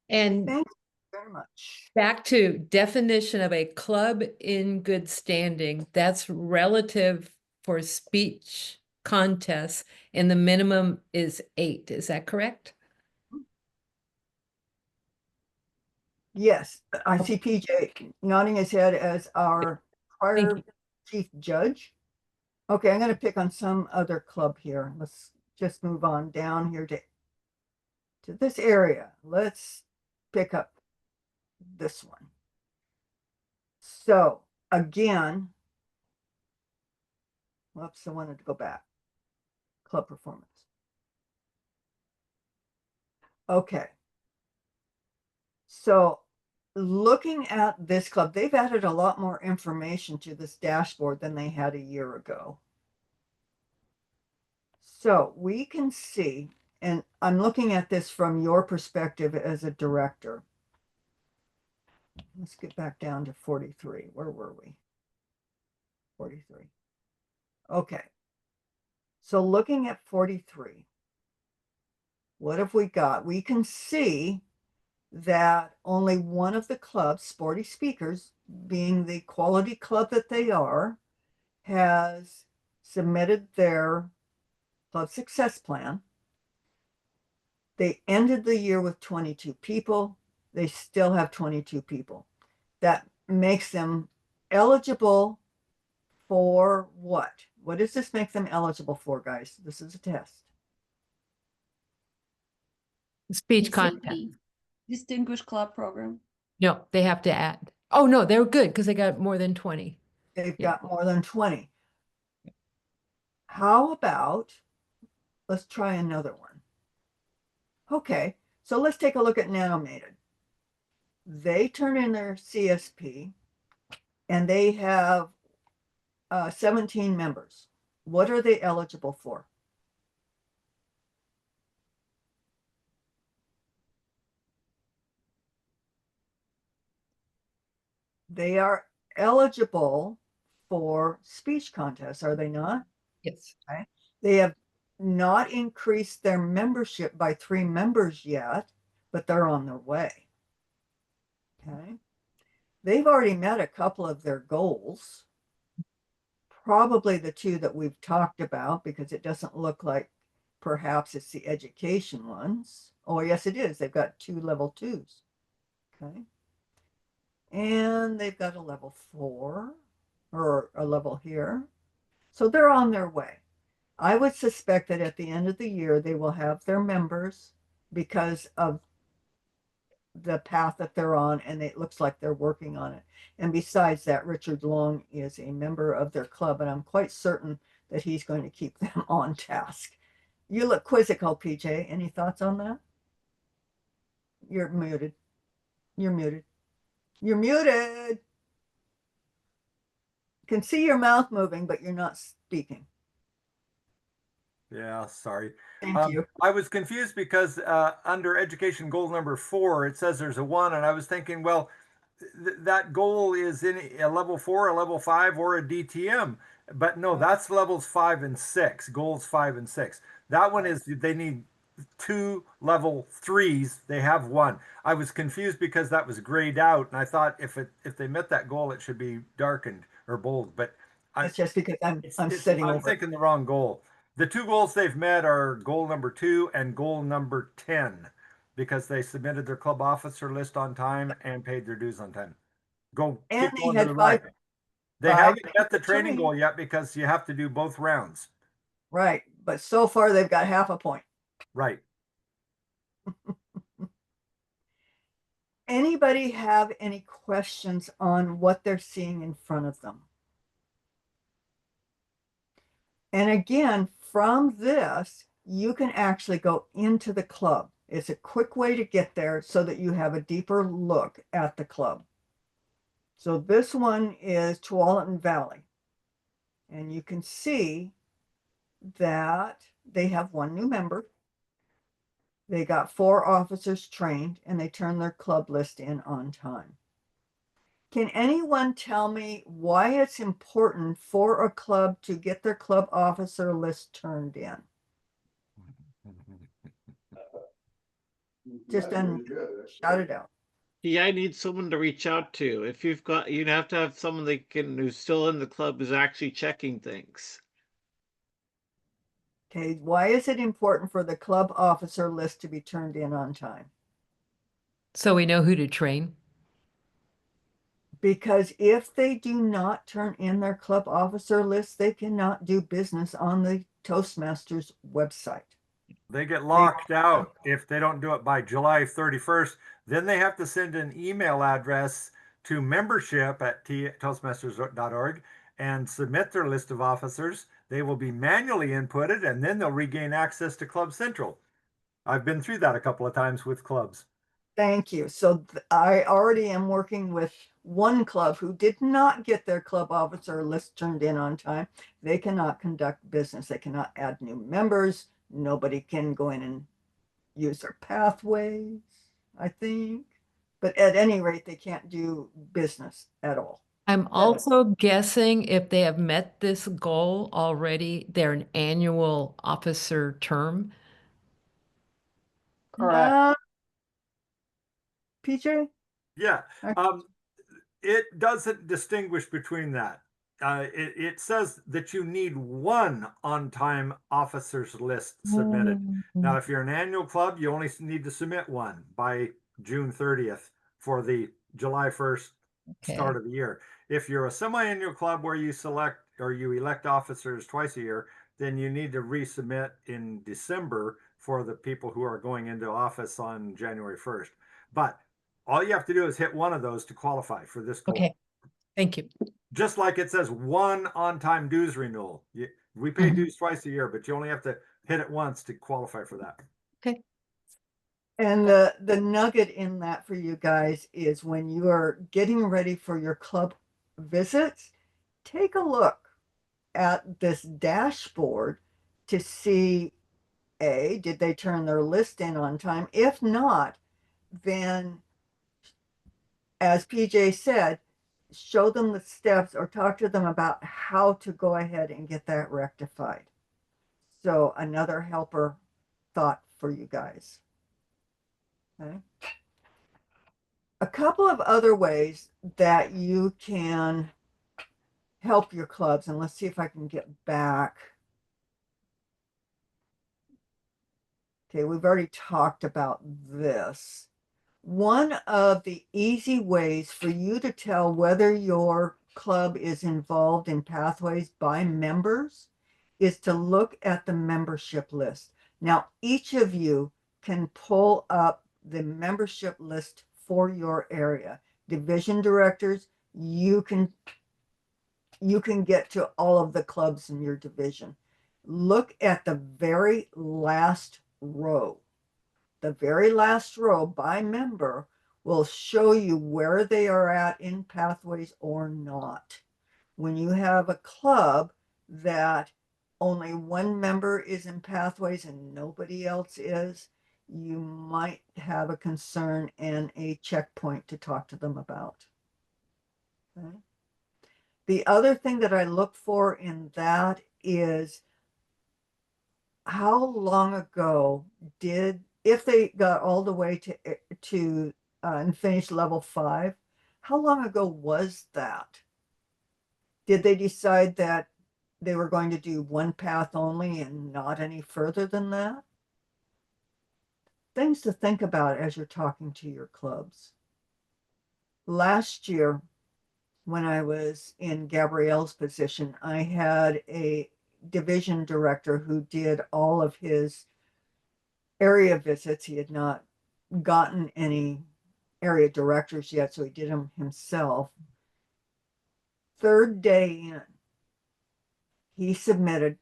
And Thank you very much. back to definition of a club in good standing, that's relative for speech contests, and the minimum is 8. Is that correct? Yes, I see PJ nodding his head as our prior you. chief judge. Okay, I'm going to pick on some other club here. Let's just move on down here to this area. Let's pick up this one. So again, whoops, I wanted to go back. Club performance. Okay. So looking at this club, they've added a lot more information to this dashboard than they had a year ago. So we can see, and I'm looking at this from your perspective as a director. Let's get back down to 43. Where were we? 43. Okay. So looking at 43, what have we got? We can see that only one of the clubs, Sporty Speakers, being the quality club that they are, has submitted their club success plan. They ended the year with 22 people. They still have 22 people. That makes them eligible for what? What does this make them eligible for, guys? This is a test. Speech contest. Distinguished Club Program. No, they have to add. Oh, no, they were good because they got more than 20. They've Yeah. got more than 20. How about, let's try another one. Okay, so let's take a look at Nanomated. They turn in their CSP and they have 17 members. What are they eligible for? They are eligible for speech contests, are they not? Yes. Okay. They have not increased their membership by 3 members yet, but they're on their way. Okay. They've already met a couple of their goals. Probably the 2 that we've talked about, because it doesn't look like perhaps it's the education ones. Oh, yes, it is. They've got 2 level 2s. Okay. And they've got a level 4 or a level here. So they're on their way. I would suspect that at the end of the year, they will have their members because of the path that they're on, and it looks like they're working on it. And besides that, Richard Long is a member of their club, and I'm quite certain that he's going to keep them on task. You look quizzical, PJ. Any thoughts on that? You're muted. You're muted. You're muted. Can see your mouth moving, but you're not speaking. Yeah, sorry. Thank you. I was confused because under education goal number 4, it says there's a 1, and I was thinking, well, that goal is in a level 4, a level 5, or a DTM. But no, that's levels 5 and 6, goals 5 and 6. That one is they need 2 level 3s. They have 1. I was confused because that was grayed out, and I thought if they met that goal, it should be darkened or bold. But It's just because I'm sitting I'm over. thinking the wrong goal. The 2 goals they've met are goal number 2 and goal number 10, because they submitted their club officer list on time and paid their dues on time. And Keep they going had to the 5 right. They 5 haven't met the people training trained. goal yet because you have to do both rounds. Right, but so far they've got half a point. Right. Anybody have any questions on what they're seeing in front of them? And again, from this, you can actually go into the club. It's a quick way to get there so that you have a deeper look at the club. So this one is Tualatin Valley. And you can see that they have one new member. They got 4 officers trained and they turned their club list in on time. Can anyone tell me why it's important for a club to get their club officer list turned in? Just shout it out. Yeah, I need someone to reach out to. If you've got, you'd have to have someone that can who's still in the club who's actually checking things. Okay, why is it important for the club officer list to be turned in on time? So we know who to train. Because if they do not turn in their club officer list, they cannot do business on the Toastmasters website. They get locked out if they don't do it by July 31st. Then they have to send an email address to membership@toastmasters.org and submit their list of officers. They will be manually inputted and then they'll regain access to Club Central. I've been through that a couple of times with clubs. Thank you. So I already am working with one club who did not get their club officer list turned in on time. They cannot conduct business. They cannot add new members. Nobody can go in and use their pathways, I think. But at any rate, they can't do business at all. I'm also guessing if they have met this goal already, they're an annual officer term. Correct. PJ? Yeah. It doesn't distinguish between that. It says that you need one on-time officers list submitted. Now, if you're an annual club, you only need to submit one by June 30th for the July 1st start of the year. If you're a semi-annual club where you select or you elect officers twice a year, then you need to resubmit in December for the people who are going into office on January 1st. But all you have to do is hit one of those to qualify for this goal. Okay, thank you. Just like it says one on-time dues renewal. We pay dues twice a year, but you only have to hit it once to qualify for that. Okay. And the nugget in that for you guys is when you are getting ready for your club visits, take a look at this dashboard to see, did they turn their list in on time? If not, then as PJ said, show them the steps or talk to them about how to go ahead and get that rectified. So another helper thought for you guys. Okay. A couple of other ways that you can help your clubs, and let's see if I can get back. Okay, we've already talked about this. One of the easy ways for you to tell whether your club is involved in pathways by members is to look at the membership list. Now, each of you can pull up the membership list for your area. Division directors, you can get to all of the clubs in your division. Look at the very last row. The very last row by member will show you where they are at in pathways or not. When you have a club that only one member is in pathways and nobody else is, you might have a concern and a checkpoint to talk to them about. Okay. The other thing that I look for in that is how long ago if they got all the way to and finished level 5, how long ago was that? Did they decide that they were going to do one path only and not any further than that? Things to think about as you're talking to your clubs. Last year, when I was in Gabrielle's position, I had a division director who did all of his area visits. He had not gotten any area directors yet, so he did them himself. Third day in, he submitted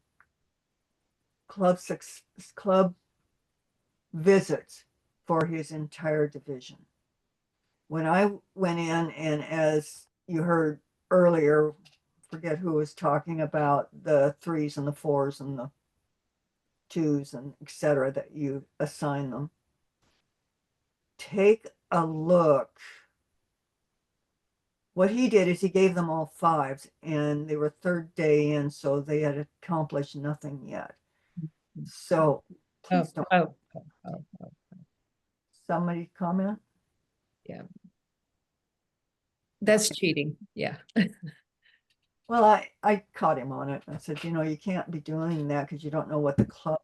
club visits for his entire division. When I went in, and as you heard earlier, forget who was talking about the 3s and the 4s and the 2s and etc. that you assign them. Take a look. What he did is he gave them all 5s, and they were 3rd day in, so they had accomplished nothing yet. So please don't. Oh. Somebody comment? Yeah. That's cheating. Yeah. Well, I caught him on it. I said, you know, you can't be doing that because you don't know what the club,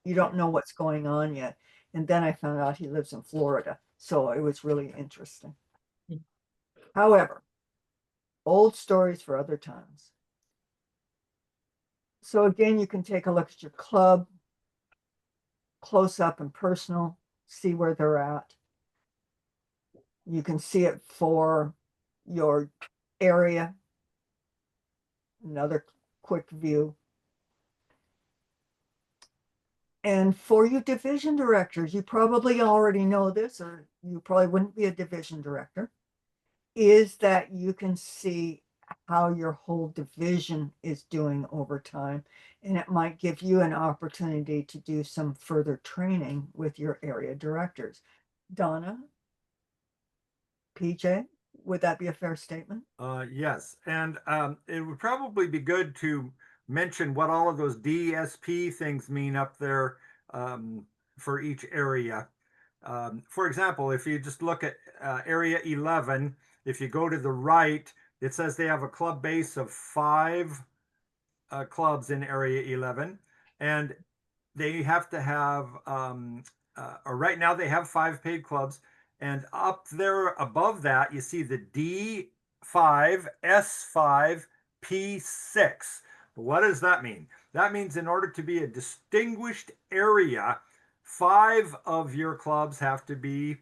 you don't know what's going on yet. And then I found out he lives in Florida. So it was really interesting. However, old stories for other times. So again, you can take a look at your club, close up and personal, see where they're at. You can see it for your area. Another quick view. And for you division directors, you probably already know this, or you probably wouldn't be a division director, is that you can see how your whole division is doing over time. And it might give you an opportunity to do some further training with your area directors. Donna, PJ, would that be a fair statement? Yes, and it would probably be good to mention what all of those DSP things mean up there for each area. For example, if you just look at area 11, if you go to the right, it says they have a club base of 5 clubs in area 11, and they have to have, or right now they have 5 paid clubs. And up there above that, you see the D5, S5, P6. What does that mean? That means in order to be a distinguished area, 5 of your clubs have to be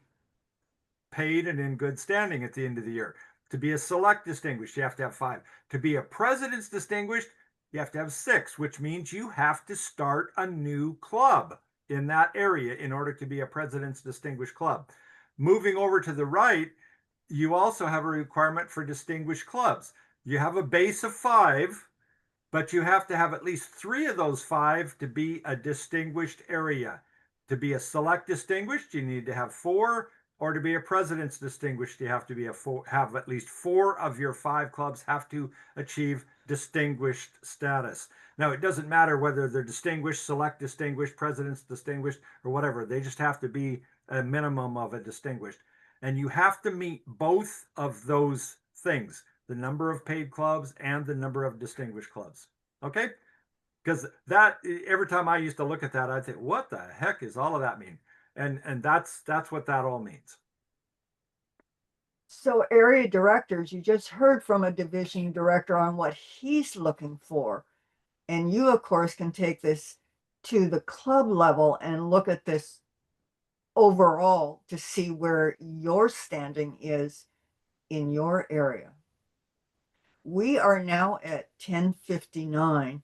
paid and in good standing at the end of the year. To be a select distinguished, you have to have 5. To be a president's distinguished, you have to have 6, which means you have to start a new club in that area in order to be a president's distinguished club. Moving over to the right, you also have a requirement for distinguished clubs. You have a base of 5, but you have to have at least 3 of those 5 to be a distinguished area. To be a select distinguished, you need to have 4, or to be a president's distinguished, you have to be have at least 4 of your 5 clubs have to achieve distinguished status. Now, it doesn't matter whether they're distinguished, select distinguished, president's distinguished, or whatever. They just have to be a minimum of a distinguished. And you have to meet both of those things, the number of paid clubs and the number of distinguished clubs. Okay? Because that, every time I used to look at that, I'd think, what the heck is all of that mean? And that's what that all means. So area directors, you just heard from a division director on what he's looking for. And you, of course, can take this to the club level and look at this overall to see where your standing is in your area. We are now at 10:59.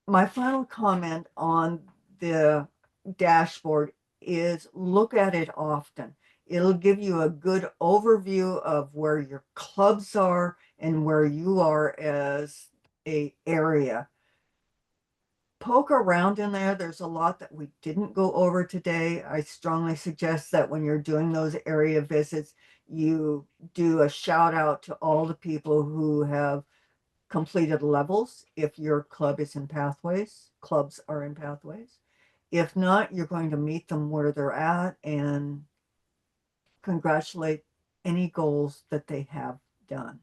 My final comment on the dashboard is look at it often. It'll give you a good overview of where your clubs are and where you are as a area. Poke around in there. There's a lot that we didn't go over today. I strongly suggest that when you're doing those area visits, you do a shout out to all the people who have completed levels. If your club is in pathways, clubs are in pathways. If not, you're going to meet them where they're at and congratulate any goals that they have done.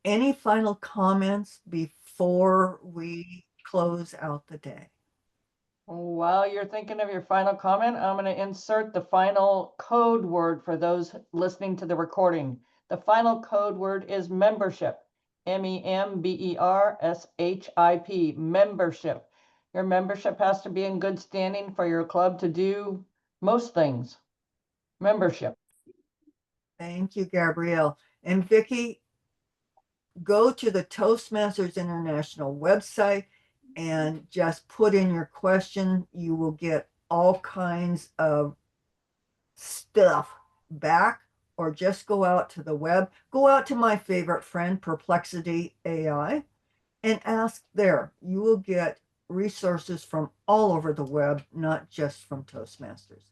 Any final comments before we close out the day? While you're thinking of your final comment, I'm going to insert the final code word for those listening to the recording. The final code word is membership. membership, membership. Your membership has to be in good standing for your club to do most things. Membership. Thank you, Gabrielle. And Vicki, go to the Toastmasters International website and just put in your question. You will get all kinds of stuff back, or just go out to the web, go out to my favorite friend, Perplexity AI, and ask there. You will get resources from all over the web, not just from Toastmasters.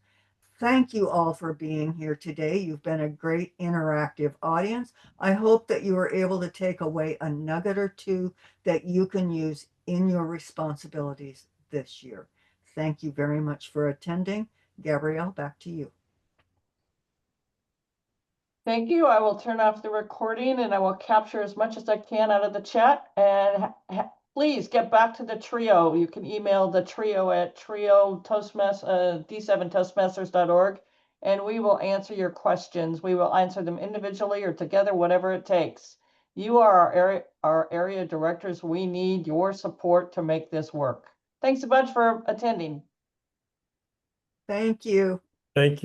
Thank you all for being here today. You've been a great interactive audience. I hope that you were able to take away a nugget or two that you can use in your responsibilities this year. Thank you very much for attending. Gabrielle, back to you. Thank you. I will turn off the recording and I will capture as much as I can out of the chat. And please get back to the trio. You can email the trio at d7toastmasters.org, and we will answer your questions. We will answer them individually or together, whatever it takes. You are our area directors. We need your support to make this work. Thanks a bunch for attending. Thank you. Thank you.